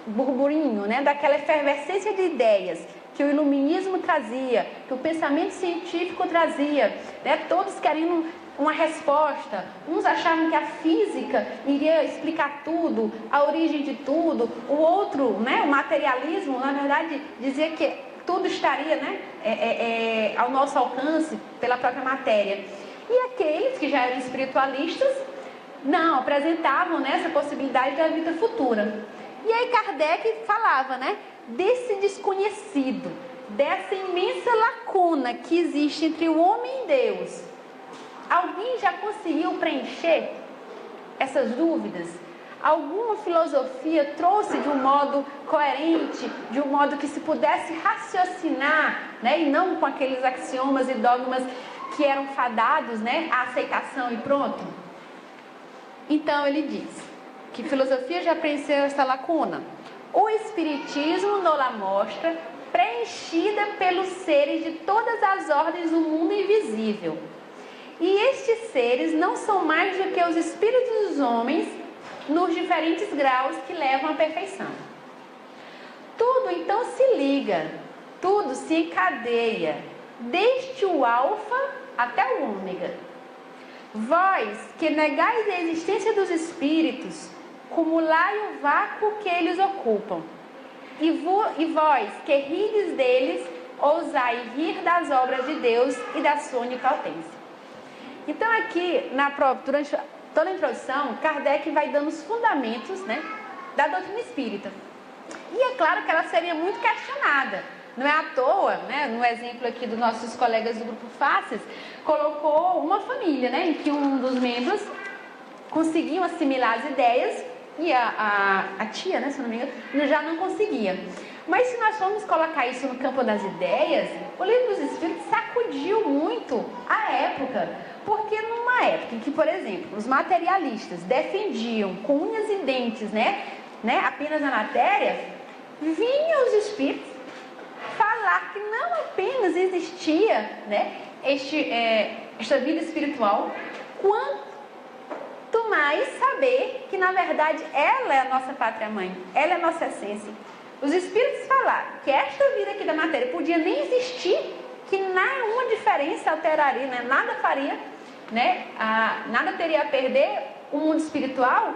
burburinho, né? Daquela efervescência de ideias que o iluminismo trazia, que o pensamento científico trazia, né? Todos querendo uma resposta. Uns achavam que a física iria explicar tudo, a origem de tudo. O outro, né? O materialismo, na verdade, dizia que tudo estaria, né? Ao nosso alcance pela própria matéria. E aqueles que já eram espiritualistas não apresentavam, né, essa possibilidade da vida futura. E aí Kardec falava, né, desse desconhecido, dessa imensa lacuna que existe entre o homem e Deus. Alguém já conseguiu preencher essas dúvidas? Alguma filosofia trouxe de um modo coerente, de um modo que se pudesse raciocinar, né, e não com aqueles axiomas e dogmas que eram fadados, né, à aceitação e pronto? Então ele diz que filosofia já preencheu essa lacuna. O Espiritismo nos mostra preenchida pelos seres de todas as ordens do mundo invisível. E estes seres não são mais do que os espíritos dos homens nos diferentes graus que levam à perfeição. Tudo então se liga, tudo se encadeia, desde o alfa até o ômega. Vós que negais a existência dos espíritos, cumulai o vácuo que eles ocupam. E vós que rides deles, ousai rir das obras de Deus e da sua onipotência. Então aqui, durante toda a introdução, Kardec vai dando os fundamentos, né, da doutrina espírita. E é claro que ela seria muito questionada. Não é à toa, né, no exemplo aqui dos nossos colegas do Grupo Faces, colocou uma família, né, em que um dos membros conseguiam assimilar as ideias e a tia, né, se não me engano, já não conseguia. Mas se nós formos colocar isso no campo das ideias, o Livro dos Espíritos sacudiu muito a época. Porque numa época em que, por exemplo, os materialistas defendiam com unhas e dentes, né, apenas a matéria, vinham os espíritos falar que não apenas existia, né, esta vida espiritual, quanto mais saber que, na verdade, ela é a nossa pátria-mãe, ela é a nossa essência. Os espíritos falaram que esta vida aqui da matéria podia nem existir, que nenhuma diferença alteraria, né, nada faria, né, nada teria a perder. O mundo espiritual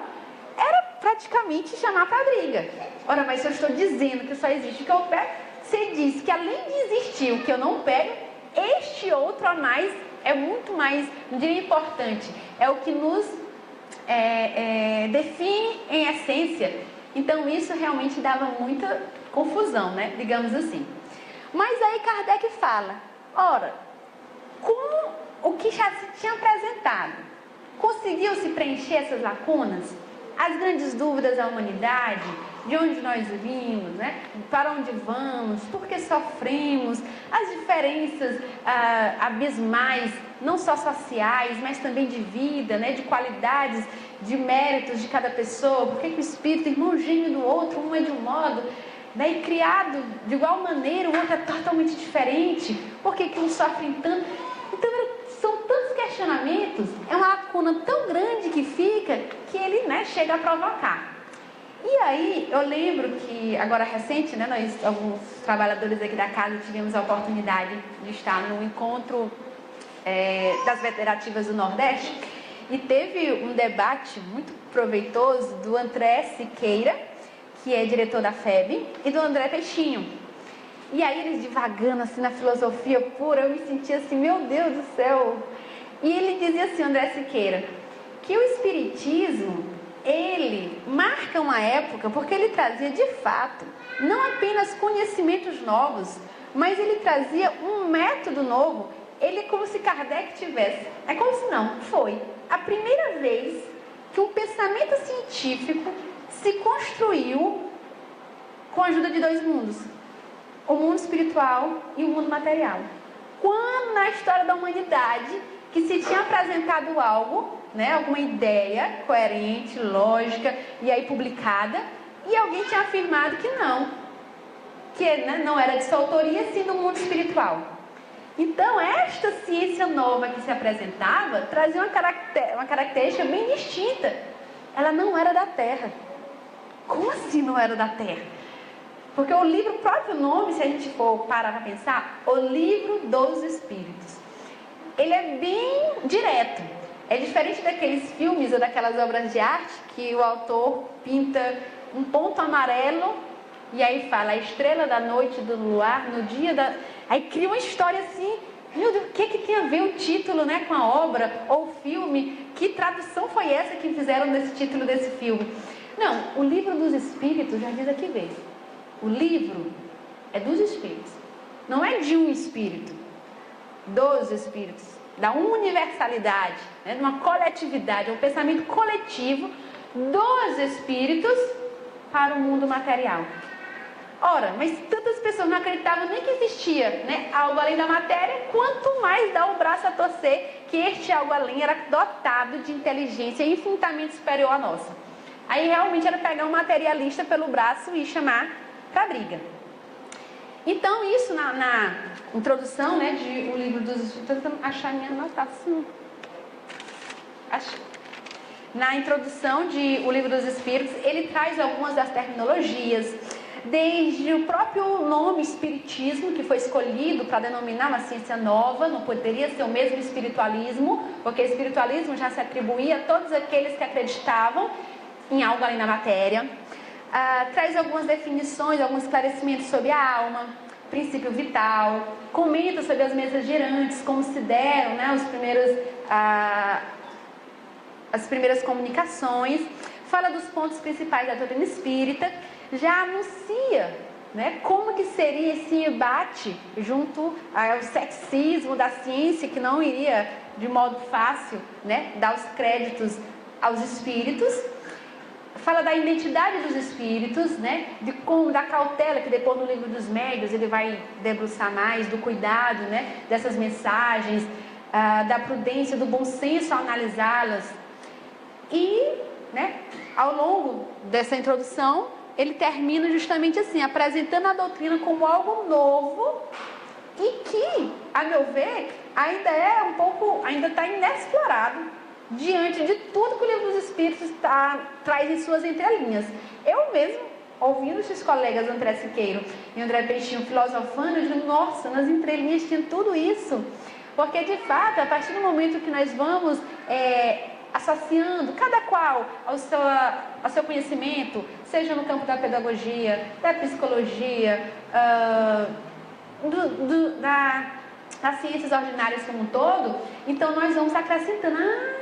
era praticamente chamar para a briga. Ora, mas se eu estou dizendo que só existe o que eu pego, você diz que além de existir o que eu não pego, este outro a mais é muito mais, não diria importante, é o que nos define em essência. Então isso realmente dava muita confusão, né, digamos assim. Mas aí Kardec fala, ora, como o que já se tinha apresentado conseguiu-se preencher essas lacunas? As grandes dúvidas da humanidade, de onde nós vimos, né? Para onde vamos, por que sofremos, as diferenças abismais, não só sociais, mas também de vida, né? De qualidades, de méritos de cada pessoa, por que o espírito, irmão gêmeo do outro, um é de um modo, né? E criado de igual maneira, o outro é totalmente diferente, por que um sofre tanto? Então, são tantos questionamentos, é uma lacuna tão grande que fica, que ele, né, chega a provocar. E aí, eu lembro que, agora recente, né, nós, alguns trabalhadores aqui da casa, tivemos a oportunidade de estar no encontro das Federativas do Nordeste, e teve um debate muito proveitoso do André Siqueira, que é diretor da FEB, e do André Peixinho. E aí eles divagando assim na filosofia pura, eu me sentia assim, meu Deus do céu. E ele dizia assim, André Siqueira, que o Espiritismo, ele marca uma época porque ele trazia de fato, não apenas conhecimentos novos, mas ele trazia um método novo. Ele é como se Kardec tivesse, é como se não, foi a primeira vez que um pensamento científico se construiu com a ajuda de dois mundos. O mundo espiritual e o mundo material. Quando na história da humanidade que se tinha apresentado algo, né, alguma ideia coerente, lógica, e aí publicada, e alguém tinha afirmado que não, né, não era de sua autoria, sim do mundo espiritual. Então, esta ciência nova que se apresentava trazia uma característica bem distinta. Ela não era da Terra. Como assim não era da Terra? Porque o livro, o próprio nome, se a gente for parar para pensar, o Livro dos Espíritos, ele é bem direto. É diferente daqueles filmes ou daquelas obras de arte que o autor pinta um ponto amarelo e aí fala a estrela da noite do luar no dia da... Aí cria uma história assim, meu Deus, o que tem a ver o título, né, com a obra ou o filme? Que tradução foi essa que fizeram desse título desse filme? Não, o Livro dos Espíritos já diz aqui mesmo. O livro é dos Espíritos. Não é de um Espírito, dos Espíritos, da universalidade, né, de uma coletividade, um pensamento coletivo dos Espíritos para o mundo material. Ora, mas tantas pessoas não acreditavam nem que existia, né, algo além da matéria, quanto mais dar o braço a torcer que este algo além era dotado de inteligência infinitamente superior à nossa. Aí realmente era pegar um materialista pelo braço e chamar para a briga. Então isso na introdução, né, de O Livro dos Espíritos, estou tentando achar minha anotação. Na introdução de O Livro dos Espíritos, ele traz algumas das terminologias, desde o próprio nome espiritismo, que foi escolhido para denominar uma ciência nova, não poderia ser o mesmo espiritualismo, porque espiritualismo já se atribuía a todos aqueles que acreditavam em algo além da matéria. Traz algumas definições, alguns esclarecimentos sobre a alma, princípio vital, comenta sobre as mesas girantes, como se deram, né, as primeiras comunicações, fala dos pontos principais da doutrina espírita, já anuncia, né, como que seria esse embate junto ao ceticismo da ciência, que não iria de modo fácil, né, dar os créditos aos espíritos. Fala da identidade dos espíritos, né, da cautela, que depois no Livro dos Médiuns ele vai debruçar mais, do cuidado, né, dessas mensagens, da prudência, do bom senso ao analisá-las. E, né, ao longo dessa introdução, ele termina justamente assim, apresentando a doutrina como algo novo e que, a meu ver, ainda está inexplorado diante de tudo que o Livro dos Espíritos traz em suas entrelinhas. Eu mesmo, ouvindo esses colegas André Siqueiro e André Peixinho filosofando, eu digo, nossa, nas entrelinhas tinha tudo isso. Porque, de fato, a partir do momento que nós vamos associando cada qual ao seu conhecimento, seja no campo da pedagogia, da psicologia, das ciências ordinárias como um todo, então nós vamos acrescentando,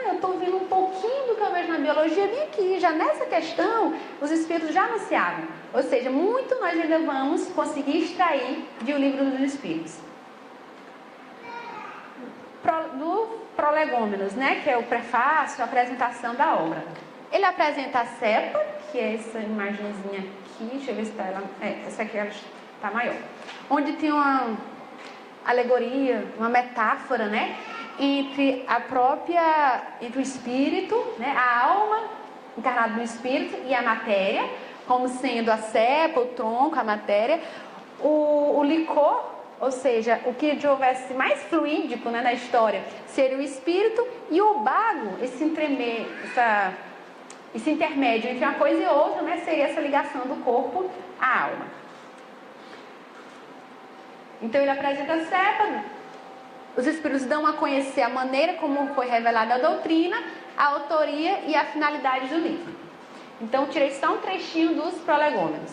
eu estou vendo um pouquinho do que eu vejo na biologia, bem aqui, já nessa questão, os espíritos já anunciaram. Ou seja, muito nós ainda vamos conseguir extrair de O Livro dos Espíritos. Do Prolegômenos, né, que é o prefácio, a apresentação da obra. Ele apresenta a cepa, que é essa imagenzinha aqui, deixa eu ver se está ela, essa aqui está maior, onde tem uma alegoria, uma metáfora, né, entre o espírito, né, a alma encarnada no espírito e a matéria, como sendo a cepa, o tronco, a matéria, o licor, ou seja, o que houvesse mais fluídico, né, na história, seria o espírito, e o bago, esse intermédio entre uma coisa e outra, né, seria essa ligação do corpo à alma. Então ele apresenta a cepa, os espíritos dão a conhecer a maneira como foi revelada a doutrina, a autoria e a finalidade do livro. Então tirei só um trechinho dos prolegômenos.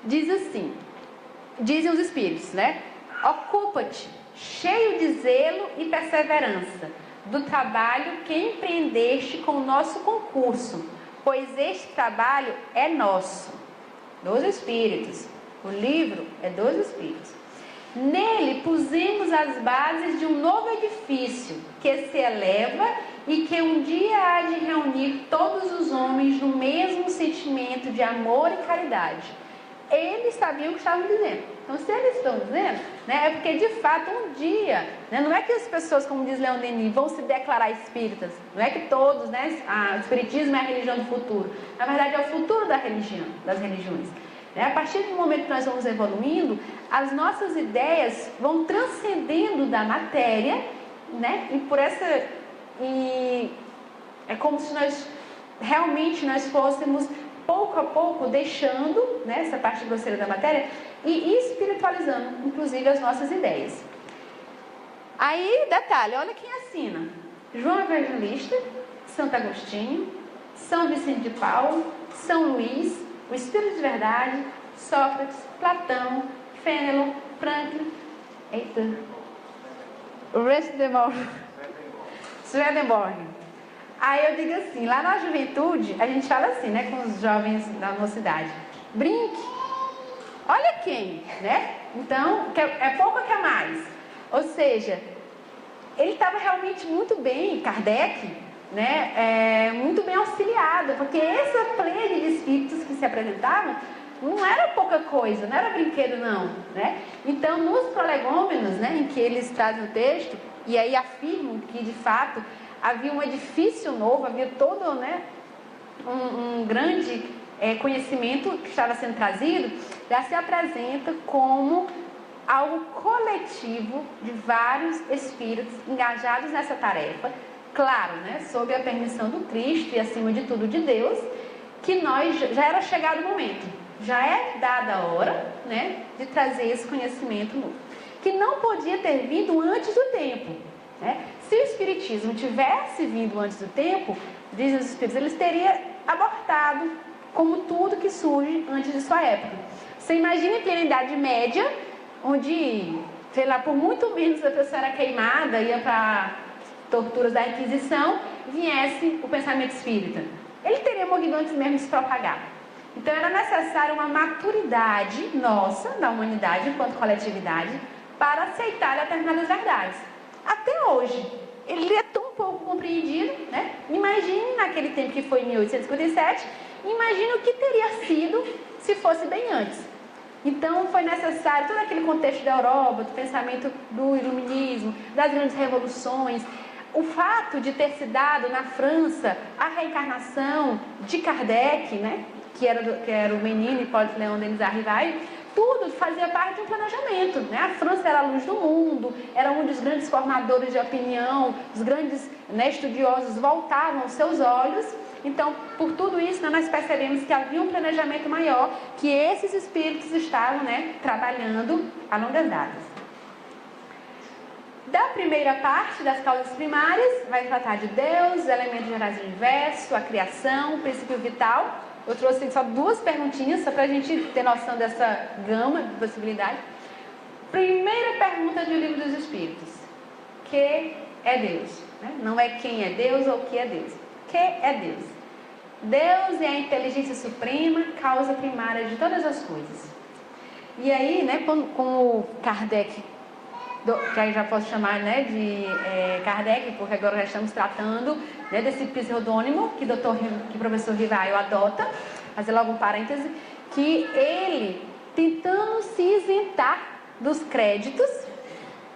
Diz assim, dizem os espíritos, né? Ocupa-te, cheio de zelo e perseverança, do trabalho que empreendeste com o nosso concurso, pois este trabalho é nosso, dos espíritos. O livro é dos espíritos. Nele pusemos as bases de um novo edifício que se eleva e que um dia há de reunir todos os homens no mesmo sentimento de amor e caridade. Eles sabiam o que estavam dizendo. Então, se eles estão dizendo, né, é porque de fato um dia, né, não é que as pessoas, como diz Leon Denis, vão se declarar espíritas. Não é que todos, né, o espiritismo é a religião do futuro. Na verdade, é o futuro da religião, das religiões. A partir do momento que nós vamos evoluindo, as nossas ideias vão transcendendo da matéria, né? E é como se nós realmente fôssemos pouco a pouco deixando, né, essa parte grosseira da matéria e espiritualizando, inclusive, as nossas ideias. Aí, detalhe, olha quem assina: João Evangelista, Santo Agostinho, São Vicente de Paulo, São Luís, o Espírito de Verdade, Sócrates, Platão, Fênelon, Franklin, Swedenborg. Aí eu digo assim, lá na juventude, a gente fala assim, né, com os jovens da mocidade: brinque, olha quem, né? Então, é pouco que é mais. Ou seja, ele estava realmente muito bem, Kardec, né, muito bem auxiliado, porque essa plena de espíritos que se apresentavam não era pouca coisa, não era brinquedo não, né? Então, nos prolegômenos, né, em que eles trazem o texto, e aí afirmam que de fato havia um edifício novo, havia todo, né, um grande conhecimento que estava sendo trazido, já se apresenta como algo coletivo de vários espíritos engajados nessa tarefa, claro, né, sob a permissão do Cristo e acima de tudo de Deus, que nós já era chegado o momento, já é dada a hora, né, de trazer esse conhecimento novo, que não podia ter vindo antes do tempo, né? Se o Espiritismo tivesse vindo antes do tempo, dizem os Espíritos, eles teriam abortado, como tudo que surge antes de sua época. Você imagina em plena Idade Média, onde, sei lá, por muito menos a pessoa era queimada, ia para torturas da Inquisição, viesse o pensamento espírita. Ele teria morrido antes mesmo de se propagar. Então era necessária uma maturidade nossa, da humanidade, enquanto coletividade, para aceitar determinadas verdades. Até hoje, ele é tão pouco compreendido, né? Imagine naquele tempo que foi em 1857, imagine o que teria sido se fosse bem antes. Então foi necessário todo aquele contexto da Europa, do pensamento do iluminismo, das grandes revoluções, o fato de ter se dado na França a reencarnação de Kardec, né? que era o menino Hipólito Léon Denis Arrivai, tudo fazia parte de um planejamento, né? A França era a luz do mundo, era um dos grandes formadores de opinião, os grandes, né, estudiosos voltavam os seus olhos. Então, por tudo isso, nós percebemos que havia um planejamento maior, que esses espíritos estavam, né, trabalhando a longas datas. Da primeira parte, das causas primárias, vai tratar de Deus, os elementos gerais do universo, a criação, o princípio vital. Eu trouxe só duas perguntinhas, só para a gente ter noção dessa gama de possibilidades. Primeira pergunta do Livro dos Espíritos: que é Deus? Né? Não é quem é Deus ou o que é Deus. Que é Deus? Deus é a inteligência suprema, causa primária de todas as coisas. E aí, né, como Kardec, que aí já posso chamar, né, de Kardec, porque agora já estamos tratando, né, desse pseudônimo que o professor Rivaio adota, fazer logo um parêntese, que ele, tentando se isentar dos créditos,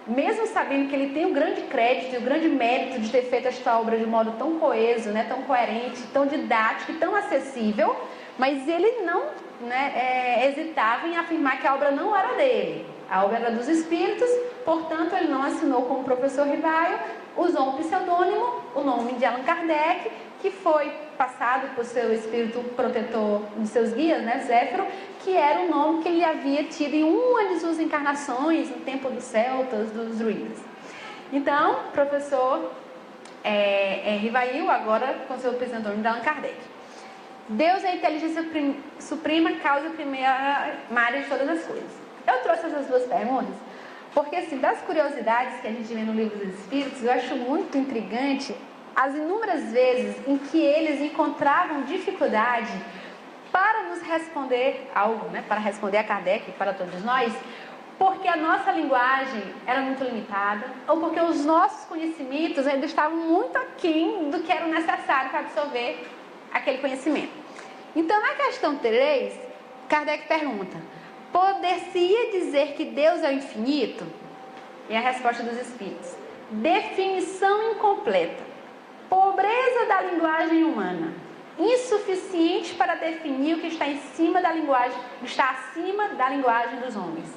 mesmo sabendo que ele tem um grande crédito e um grande mérito de ter feito esta obra de modo tão coeso, né, tão coerente, tão didático e tão acessível, mas ele não, né, hesitava em afirmar que a obra não era dele. A obra era dos espíritos, portanto ele não assinou como professor Rivaio, usou um pseudônimo, o nome de Allan Kardec, que foi passado por seu espírito protetor de seus guias, né, Zéfiro, que era o nome que ele havia tido em uma de suas encarnações, no tempo dos celtas, dos druidas. Então, professor Rivaio, agora com seu pseudônimo de Allan Kardec. Deus é a inteligência suprema, causa primária de todas as coisas. Eu trouxe essas duas perguntas porque, assim, das curiosidades que a gente vê no Livro dos Espíritos, eu acho muito intrigante as inúmeras vezes em que eles encontravam dificuldade para nos responder algo, né, para responder a Kardec, para todos nós, porque a nossa linguagem era muito limitada, ou porque os nossos conhecimentos ainda estavam muito aquém do que era necessário para absorver aquele conhecimento. Então, na questão 3, Kardec pergunta: poder-se-ia dizer que Deus é o infinito? E a resposta dos Espíritos: definição incompleta, pobreza da linguagem humana, insuficiente para definir o que está acima da linguagem dos homens.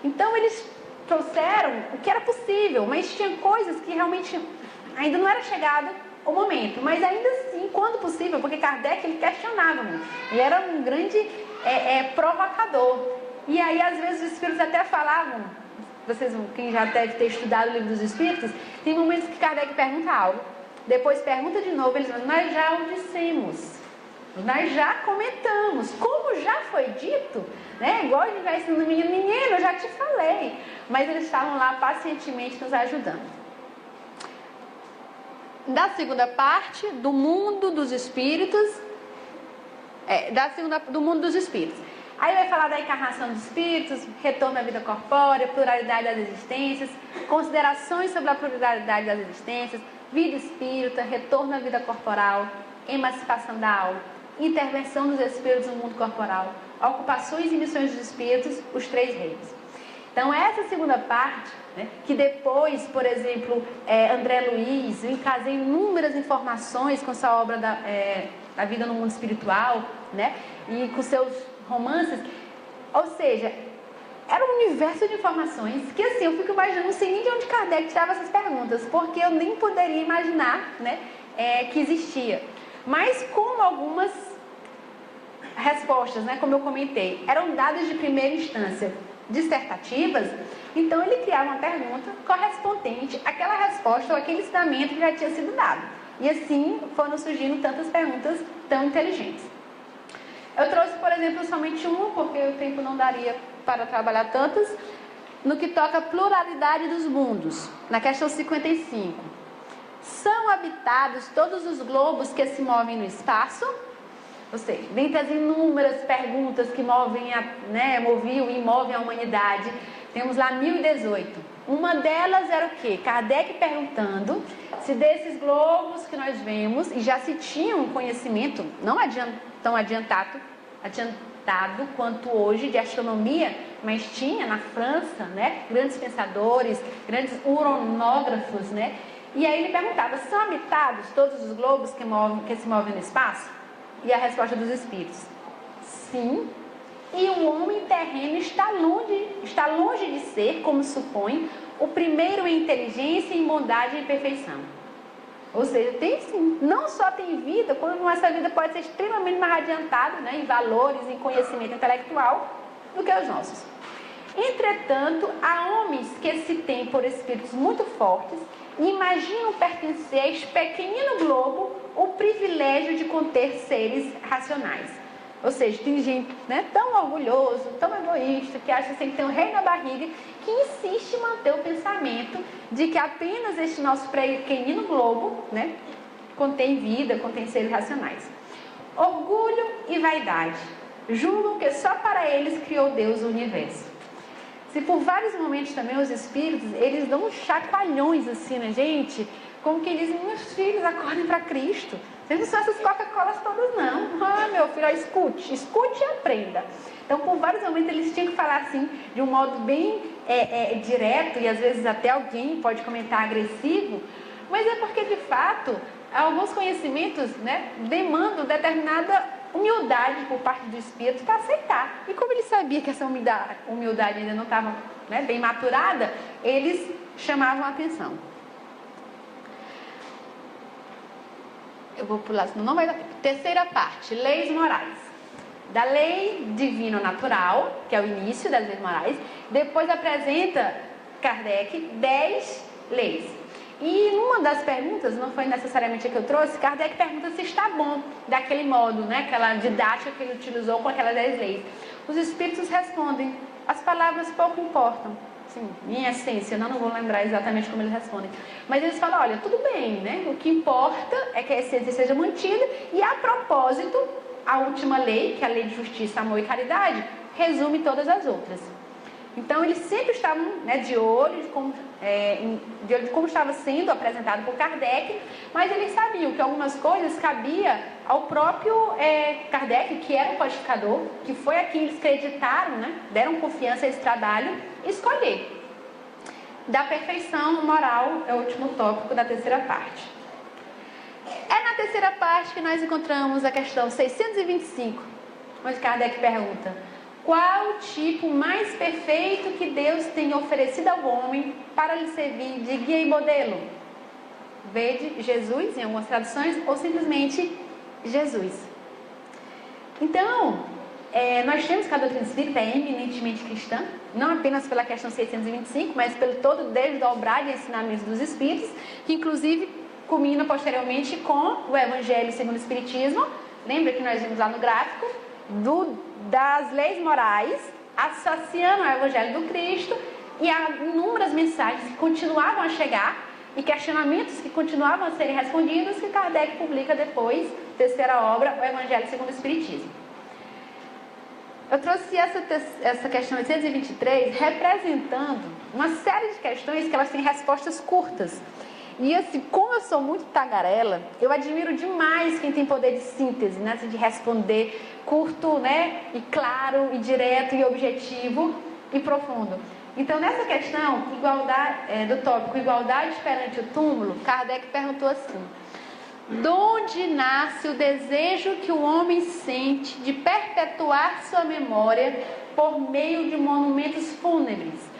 Então eles trouxeram o que era possível, mas tinha coisas que realmente ainda não era chegado o momento, mas ainda assim, quando possível, porque Kardec ele questionava muito, ele era um grande provocador, e aí às vezes os espíritos até falavam, vocês, quem já deve ter estudado o livro dos espíritos, tem momentos que Kardec pergunta algo, depois pergunta de novo, eles dizem, nós já o dissemos, nós já comentamos, como já foi dito, né? Igual a gente vai ensinando menino, eu já te falei, mas eles estavam lá pacientemente nos ajudando. Da segunda parte, do mundo dos espíritos, do mundo dos espíritos. Aí vai falar da encarnação dos espíritos, retorno à vida corpórea, pluralidade das existências, considerações sobre a pluralidade das existências, vida espírita, retorno à vida corporal, emancipação da alma, intervenção dos espíritos no mundo corporal, ocupações e missões dos espíritos, os 3 reinos. Então essa segunda parte, né, que depois, por exemplo, André Luiz vem trazer inúmeras informações com essa obra da vida no mundo espiritual, né, e com seus romances, ou seja, era um universo de informações que assim, eu fico imaginando, não sei nem de onde Kardec tirava essas perguntas, porque eu nem poderia imaginar, né, que existia. Mas como algumas respostas, né, como eu comentei, eram dadas de primeira instância, dissertativas, então ele criava uma pergunta correspondente àquela resposta ou àquele ensinamento que já tinha sido dado. E assim foram surgindo tantas perguntas tão inteligentes. Eu trouxe, por exemplo, somente uma, porque o tempo não daria para trabalhar tantas, no que toca à pluralidade dos mundos, na questão 55. São habitados todos os globos que se movem no espaço? Ou seja, dentre as inúmeras perguntas que moviam e movem a humanidade, temos lá 1018. Uma delas era o quê? Kardec perguntando se desses globos que nós vemos, e já se tinha um conhecimento não tão adiantado quanto hoje de astronomia, mas tinha na França, né, grandes pensadores, grandes uranógrafos, né? E aí ele perguntava, são habitados todos os globos que se movem no espaço? E a resposta dos espíritos, sim, e o homem terreno está longe de ser, como supõe, o primeiro em inteligência, em bondade e em perfeição. Ou seja, tem sim, não só tem vida, como essa vida pode ser extremamente mais adiantada, né, em valores, em conhecimento intelectual, do que os nossos. Entretanto, há homens que se têm por espíritos muito fortes e imaginam pertencer a este pequenino globo o privilégio de conter seres racionais. Ou seja, tem gente, né, tão orgulhoso, tão egoísta, que acha que tem que ter um rei na barriga, que insiste em manter o pensamento de que apenas este nosso pequenino globo, né, contém vida, contém seres racionais. Orgulho e vaidade. Julgam que só para eles criou Deus o universo. Se por vários momentos também os espíritos, eles dão uns chacoalhões assim na gente, como que dizem, meus filhos, acordem para Cristo. Vocês não são essas Coca-Colas todas, não. Ah, meu filho, escute e aprenda. Então, por vários momentos, eles tinham que falar assim, de um modo bem direto, e às vezes até alguém pode comentar agressivo, mas é porque, de fato, alguns conhecimentos, né, demandam determinada humildade por parte do espírito para aceitar. E como ele sabia que essa humildade ainda não estava, né, bem maturada, eles chamavam a atenção. Eu vou pular, senão não vai dar tempo. Terceira parte, leis morais. Da lei divino-natural, que é o início das leis morais, depois apresenta Kardec 10 leis. E numa das perguntas, não foi necessariamente a que eu trouxe, Kardec pergunta se está bom daquele modo, né, aquela didática que ele utilizou com aquelas 10 leis. Os espíritos respondem, as palavras pouco importam. Sim, em essência, não vou lembrar exatamente como eles respondem. Mas eles falam, olha, tudo bem, né? O que importa é que a essência seja mantida e, a propósito, a última lei, que é a lei de justiça, amor e caridade, resume todas as outras. Então, eles sempre estavam, né, de olho de como estava sendo apresentado por Kardec, mas eles sabiam que algumas coisas cabia ao próprio Kardec, que era o codificador, que foi a quem eles acreditaram, né, deram confiança a esse trabalho, escolher. Da perfeição moral é o último tópico da terceira parte. É na terceira parte que nós encontramos a questão 625, onde Kardec pergunta: qual o tipo mais perfeito que Deus tem oferecido ao homem para lhe servir de guia e modelo? Vede Jesus em algumas traduções, ou simplesmente Jesus. Então, nós temos que a doutrina espírita é eminentemente cristã, não apenas pela questão 625, mas pelo todo desdobrar de ensinamentos dos espíritos, que inclusive culmina posteriormente com o Evangelho segundo o Espiritismo. Lembra que nós vimos lá no gráfico das leis morais, associando ao Evangelho do Cristo, e há inúmeras mensagens que continuavam a chegar e questionamentos que continuavam a serem respondidos, que Kardec publica depois, terceira obra, o Evangelho segundo o Espiritismo. Eu trouxe essa questão 823 representando uma série de questões que elas têm respostas curtas. E assim, como eu sou muito tagarela, eu admiro demais quem tem poder de síntese, né? De responder curto, né? E claro, e direto, e objetivo, e profundo. Então, nessa questão, do tópico igualdade perante o túmulo, Kardec perguntou assim: de onde nasce o desejo que o homem sente de perpetuar sua memória por meio de monumentos fúnebres?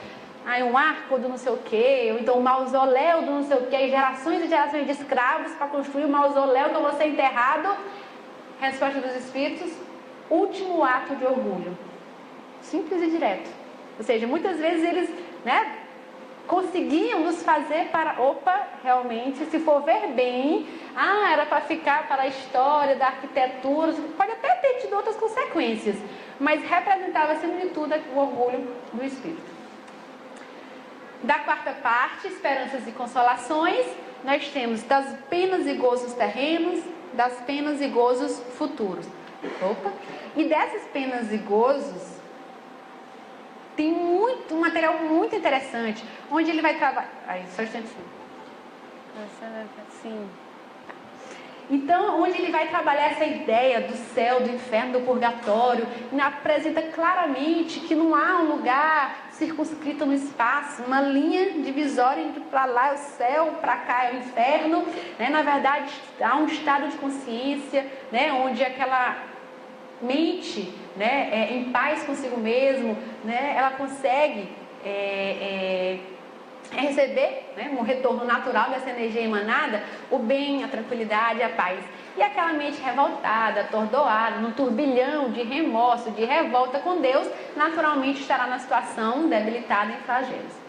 Um arco do não sei o quê, ou então um mausoléu do não sei o quê, gerações e gerações de escravos para construir um mausoléu que eu vou ser enterrado. Resposta dos espíritos: último ato de orgulho. Simples e direto. Ou seja, muitas vezes eles, né, conseguiam nos fazer para, realmente, se for ver bem, era para ficar para a história da arquitetura, pode até ter tido outras consequências, mas representava, acima de tudo, o orgulho do espírito. Da quarta parte, esperanças e consolações, nós temos das penas e gozos terrenos, das penas e gozos futuros. E dessas penas e gozos, tem um material muito interessante, onde ele vai trabalhar. Só um instantinho. Sim. Então, onde ele vai trabalhar essa ideia do céu, do inferno, do purgatório, e apresenta claramente que não há um lugar circunscrito no espaço, uma linha divisória entre para lá é o céu, para cá é o inferno, né? Na verdade, há um estado de consciência, né? Onde aquela mente, né, em paz consigo mesmo, né, ela consegue receber, né, um retorno natural dessa energia emanada, o bem, a tranquilidade, a paz. E aquela mente revoltada, atordoada, num turbilhão de remorso, de revolta com Deus, naturalmente estará na situação debilitada em flagelos.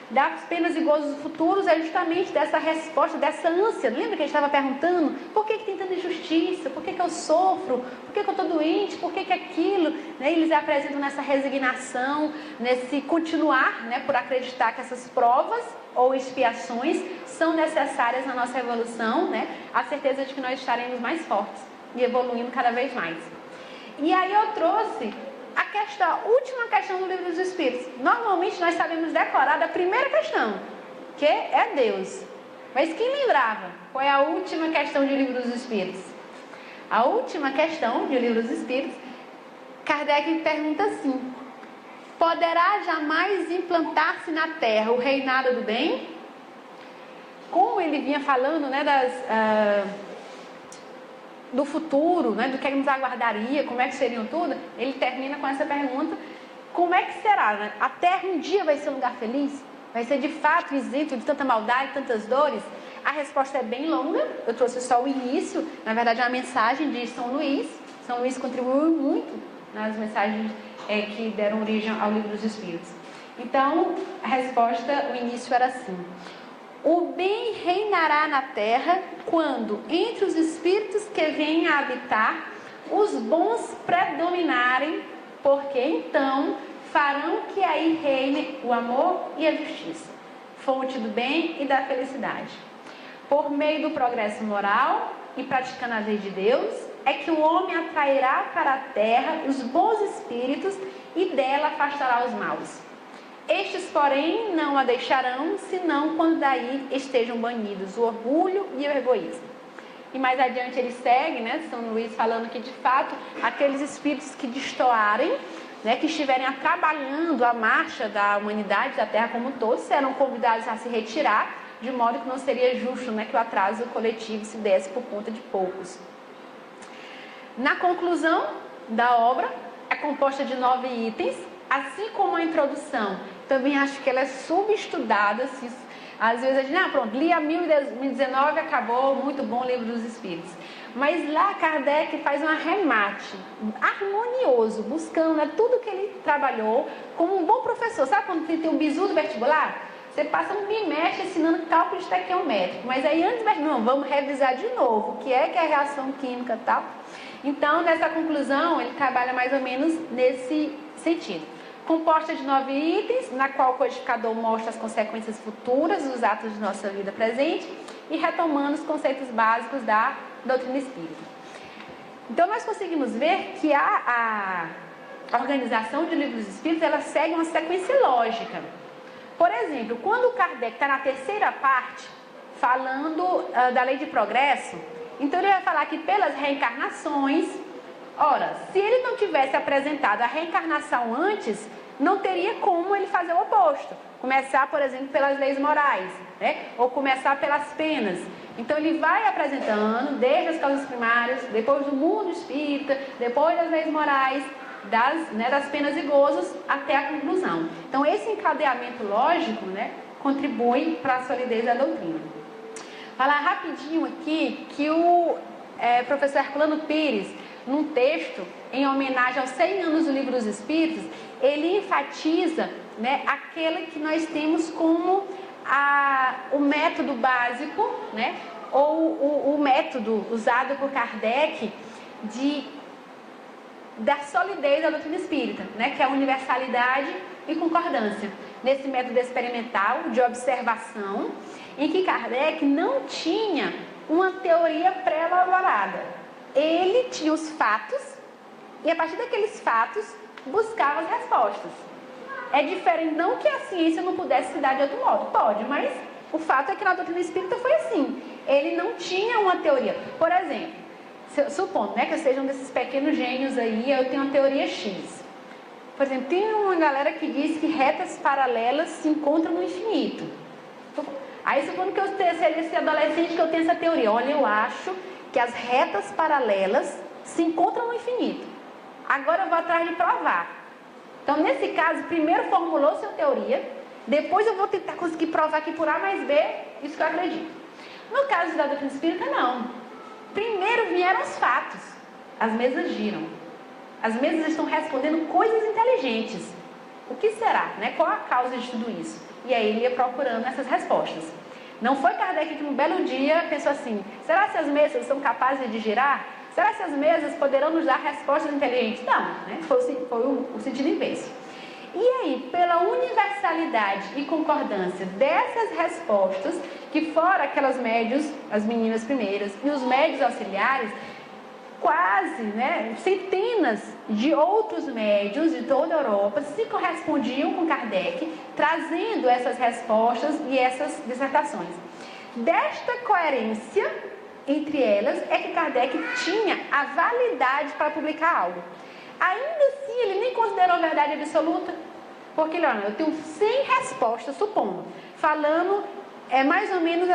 Das penas e gozos futuros é justamente dessa resposta, dessa ânsia. Lembra que a gente estava perguntando por que tem tanta injustiça, por que eu sofro, por que eu estou doente, por que aquilo, né? Eles apresentam nessa resignação, nesse continuar, né, por acreditar que essas provas ou expiações são necessárias na nossa evolução, né? A certeza de que nós estaremos mais fortes e evoluindo cada vez mais. E aí eu trouxe a última questão do Livro dos Espíritos. Normalmente nós sabemos decorar da primeira questão, que é Deus. Mas quem lembrava? Qual é a última questão de Livro dos Espíritos? A última questão de Livro dos Espíritos, Kardec pergunta assim: poderá jamais implantar-se na Terra o reinado do bem? Como ele vinha falando, né, do futuro, né, do que nos aguardaria, como é que seriam tudo, ele termina com essa pergunta: como é que será? Né? A Terra um dia vai ser um lugar feliz? Vai ser de fato isento de tanta maldade, tantas dores? A resposta é bem longa, eu trouxe só o início, na verdade é uma mensagem de São Luís. São Luís contribuiu muito nas mensagens que deram origem ao Livro dos Espíritos. Então, a resposta, o início era assim: o bem reinará na terra quando, entre os espíritos que vêm a habitar, os bons predominarem, porque então farão que aí reine o amor e a justiça, fonte do bem e da felicidade. Por meio do progresso moral e praticando a lei de Deus, é que o homem atrairá para a terra os bons espíritos e dela afastará os maus. Estes, porém, não a deixarão, senão quando daí estejam banidos o orgulho e o egoísmo. E mais adiante ele segue, né, São Luís falando que, de fato, aqueles espíritos que destoarem, né, que estiverem atrapalhando a marcha da humanidade, da Terra como um todo, serão convidados a se retirar de modo que não seria justo, né, que o atraso coletivo se desse por conta de poucos. Na conclusão da obra, é composta de 9 itens, assim como a introdução. Também acho que ela é subestudada. Às vezes a gente, pronto, li a 1019, acabou, muito bom o Livro dos Espíritos. Mas lá Kardec faz um arremate harmonioso, buscando tudo que ele trabalhou como um bom professor. Sabe quando tem o bizu do vestibular? Você passa um bimestre ensinando cálculo estequiométrico, mas aí antes, não, vamos revisar de novo o que é a reação química e tal. Então, nessa conclusão, ele trabalha mais ou menos nesse sentido. Composta de 9 itens, na qual o codificador mostra as consequências futuras dos atos de nossa vida presente e retomando os conceitos básicos da doutrina espírita. Então, nós conseguimos ver que a organização de livros espíritas, ela segue uma sequência lógica. Por exemplo, quando o Kardec está na terceira parte, falando da lei de progresso, então ele vai falar que pelas reencarnações, ora, se ele não tivesse apresentado a reencarnação antes, não teria como ele fazer o oposto. Começar, por exemplo, pelas leis morais, né? Ou começar pelas penas. Então ele vai apresentando desde as causas primárias, depois do mundo espírita, depois das leis morais, das penas e gozos, até a conclusão. Então esse encadeamento lógico, né, contribui para a solidez da doutrina. Falar rapidinho aqui que o professor Herculano Pires, num texto em homenagem aos 100 anos do Livro dos Espíritos, ele enfatiza, né, aquele que nós temos como o método básico, né, ou o método usado por Kardec da solidez da doutrina espírita, né, que é a universalidade e concordância. Nesse método experimental de observação, em que Kardec não tinha uma teoria pré-elaborada. Ele tinha os fatos e, a partir daqueles fatos, buscava as respostas. É diferente, não que a ciência não pudesse se dar de outro modo, pode, mas o fato é que na doutrina espírita foi assim. Ele não tinha uma teoria. Por exemplo, supondo, né, que eu seja um desses pequenos gênios aí, eu tenho uma teoria X. Por exemplo, tem uma galera que diz que retas paralelas se encontram no infinito. Aí, supondo que eu seria esse adolescente que eu tenho essa teoria. Olha, eu acho que as retas paralelas se encontram no infinito. Agora eu vou atrás de provar. Então, nesse caso, primeiro formulou sua teoria, depois eu vou tentar conseguir provar que por A mais B, isso que eu acredito. No caso da doutrina espírita, não. Primeiro vieram os fatos. As mesas giram. As mesas estão respondendo coisas inteligentes. O que será, né? Qual a causa de tudo isso? E aí ele ia procurando essas respostas. Não foi Kardec que num belo dia pensou assim: será que as mesas são capazes de girar? Será que as mesas poderão nos dar respostas inteligentes? Não, né? Foi o sentido inverso. E aí, pela universalidade e concordância dessas respostas, que fora aquelas médios, as meninas primeiras, e os médios auxiliares, quase, né, centenas de outros médios de toda a Europa se correspondiam com Kardec, trazendo essas respostas e essas dissertações. Desta coerência entre elas é que Kardec tinha a validade para publicar algo. Ainda assim, ele nem considerou verdade absoluta, porque ele, olha, eu tenho 100 respostas, supondo, falando mais ou menos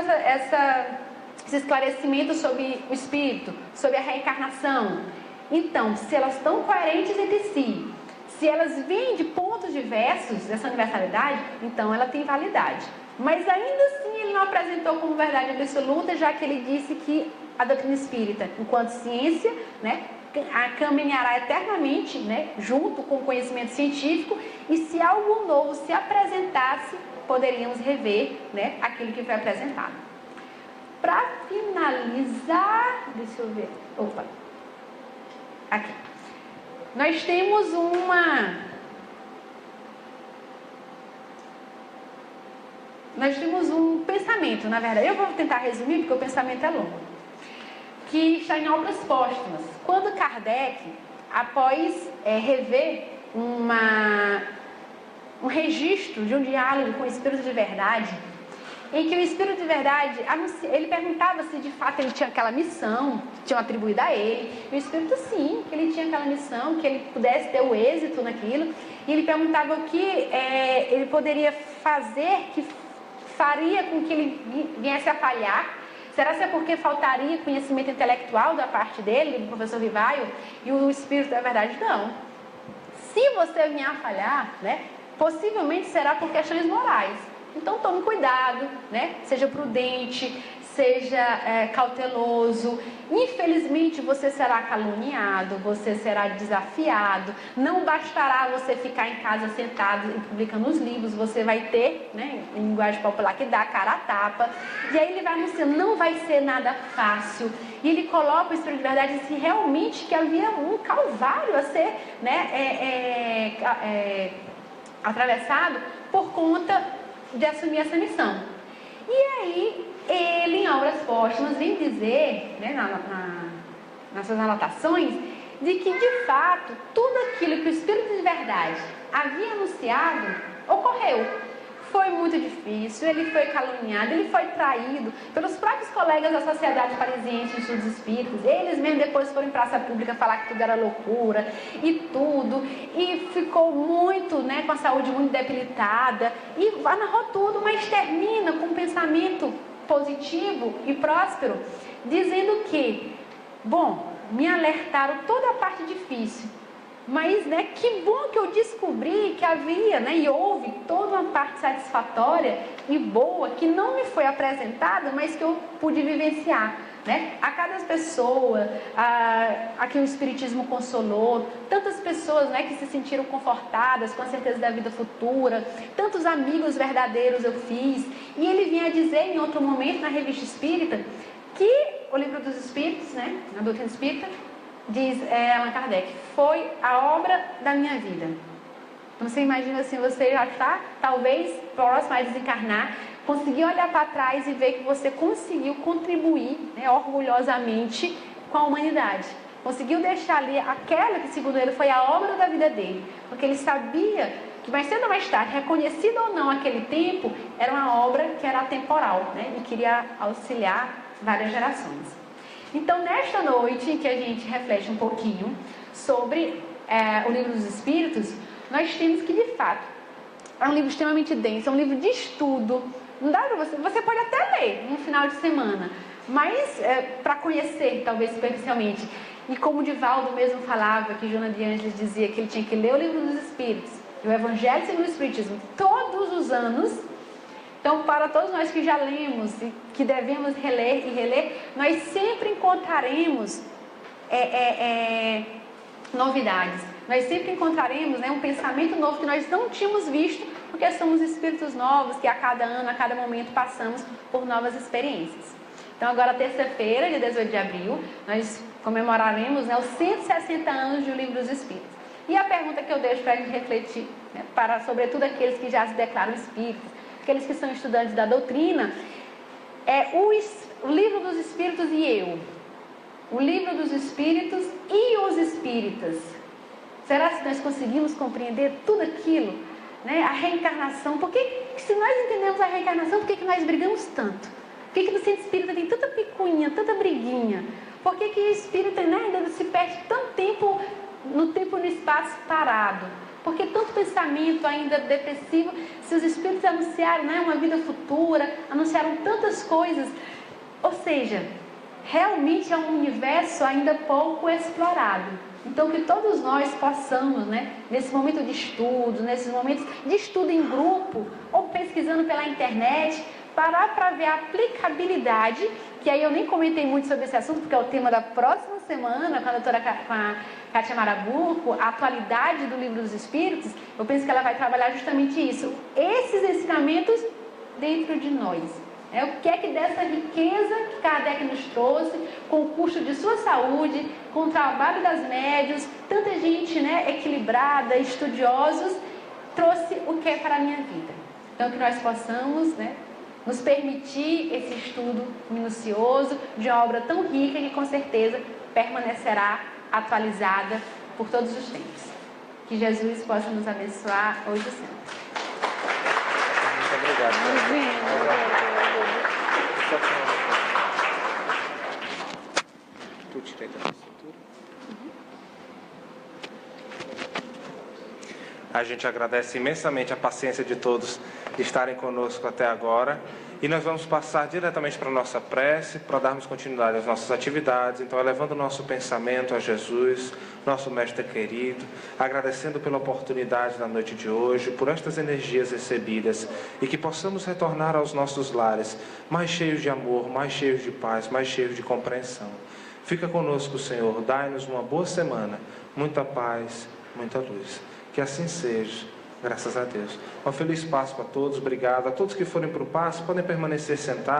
esse esclarecimento sobre o espírito, sobre a reencarnação. Então, se elas estão coerentes entre si, se elas vêm de pontos diversos dessa universalidade, então ela tem validade. Mas ainda assim ele não apresentou como verdade absoluta, já que ele disse que a doutrina espírita, enquanto ciência, né, caminhará eternamente, né, junto com o conhecimento científico, e se algo novo se apresentasse, poderíamos rever, né, aquilo que foi apresentado. Para finalizar, deixa eu ver, aqui, nós temos um pensamento, na verdade, eu vou tentar resumir porque o pensamento é longo, que está em obras póstumas. Quando Kardec, após rever um registro de um diálogo com o Espírito de Verdade, em que o Espírito de Verdade, ele perguntava se de fato ele tinha aquela missão, que tinham atribuído a ele, e o Espírito sim, que ele tinha aquela missão, que ele pudesse ter o êxito naquilo, e ele perguntava o que ele poderia fazer que faria com que ele viesse a falhar? Será que é porque faltaria conhecimento intelectual da parte dele, do professor Rivaio, e o Espírito da verdade? Não. Se você vier a falhar, né, possivelmente será por questões morais. Então tome cuidado, né? Seja prudente, seja cauteloso. Infelizmente você será caluniado, você será desafiado. Não bastará você ficar em casa sentado e publicando os livros. Você vai ter, né, em linguagem popular, que dá a cara a tapa. E aí ele vai anunciando, não vai ser nada fácil. E ele coloca o Espírito de verdade assim, realmente que havia um calvário a ser, né, atravessado por conta de assumir essa missão. E aí ele, em Obras Póstumas, vem dizer, né, nas suas anotações, de que de fato tudo aquilo que o Espírito de verdade havia anunciado ocorreu. Foi muito difícil, ele foi caluniado, ele foi traído pelos próprios colegas da Sociedade Parisiense de Estudos Espíritos. Eles mesmo depois foram em praça pública falar que tudo era loucura e tudo. E ficou muito, né, com a saúde muito debilitada. E narrou tudo, mas termina com um pensamento positivo e próspero, dizendo que, bom, me alertaram toda a parte difícil. Mas, né, que bom que eu descobri que havia, né, e houve toda uma parte satisfatória e boa que não me foi apresentada, mas que eu pude vivenciar, né? A cada pessoa, a quem o Espiritismo consolou, tantas pessoas, né, que se sentiram confortadas com a certeza da vida futura, tantos amigos verdadeiros eu fiz. E ele vinha dizer em outro momento na Revista Espírita que o Livro dos Espíritos, né, na doutrina espírita, diz Allan Kardec, foi a obra da minha vida. Então você imagina assim, você já está talvez próximo a desencarnar, conseguir olhar para trás e ver que você conseguiu contribuir, né, orgulhosamente com a humanidade. Conseguiu deixar ali aquela que, segundo ele, foi a obra da vida dele. Porque ele sabia que mais cedo ou mais tarde, reconhecido ou não aquele tempo, era uma obra que era atemporal, né, e queria auxiliar várias gerações. Então, nesta noite em que a gente reflete um pouquinho sobre o Livro dos Espíritos, nós temos que, de fato, é um livro extremamente denso, é um livro de estudo. Não dá para você pode até ler no final de semana, mas para conhecer, talvez superficialmente. E como o Divaldo mesmo falava, que Joana de Ângeles dizia que ele tinha que ler o Livro dos Espíritos e o Evangelho segundo o Espiritismo todos os anos. Então, para todos nós que já lemos e que devemos reler e reler, nós sempre encontraremos novidades. Nós sempre encontraremos, né, um pensamento novo que nós não tínhamos visto, porque somos espíritos novos que a cada ano, a cada momento passamos por novas experiências. Então, agora, terça-feira, dia 18 de abril, nós comemoraremos, né, os 160 anos do Livro dos Espíritos. E a pergunta que eu deixo para a gente refletir, né, para sobretudo aqueles que já se declaram espíritos, aqueles que são estudantes da doutrina, é o Livro dos Espíritos e eu. O Livro dos Espíritos e os Espíritas. Será que nós conseguimos compreender tudo aquilo? Né? A reencarnação. Por que, se nós entendemos a reencarnação, por que nós brigamos tanto? Por que no centro espírita tem tanta picuinha, tanta briguinha? Por que o espírita, né, ainda se perde tanto tempo no espaço parado? Por que tanto pensamento ainda depressivo, se os espíritos anunciaram, né, uma vida futura, anunciaram tantas coisas? Ou seja, realmente é um universo ainda pouco explorado. Então, que todos nós possamos, né, nesse momento de estudo, nesses momentos de estudo em grupo, ou pesquisando pela internet, parar para ver a aplicabilidade, que aí eu nem comentei muito sobre esse assunto, porque é o tema da próxima semana, com a doutora Kátia Marabuco, a atualidade do Livro dos Espíritos. Eu penso que ela vai trabalhar justamente isso, esses ensinamentos dentro de nós. O que é que dessa riqueza que Kardec nos trouxe, com o custo de sua saúde, com o trabalho das médiuns, tanta gente, né, equilibrada, estudiosos, trouxe o que é para a minha vida. Então, que nós possamos, né, nos permitir esse estudo minucioso de uma obra tão rica que com certeza permanecerá atualizada por todos os tempos. Que Jesus possa nos abençoar hoje e sempre. Muito obrigado. Tu tirei da cintura. A gente agradece imensamente a paciência de todos de estarem conosco até agora. E nós vamos passar diretamente para a nossa prece, para darmos continuidade às nossas atividades. Então, elevando o nosso pensamento a Jesus, nosso Mestre querido, agradecendo pela oportunidade da noite de hoje, por estas energias recebidas, e que possamos retornar aos nossos lares mais cheios de amor, mais cheios de paz, mais cheios de compreensão. Fica conosco, Senhor, dai-nos uma boa semana, muita paz, muita luz. Que assim seja. Graças a Deus. Uma feliz Páscoa a todos, obrigado. A todos que forem para o passe, podem permanecer sentados.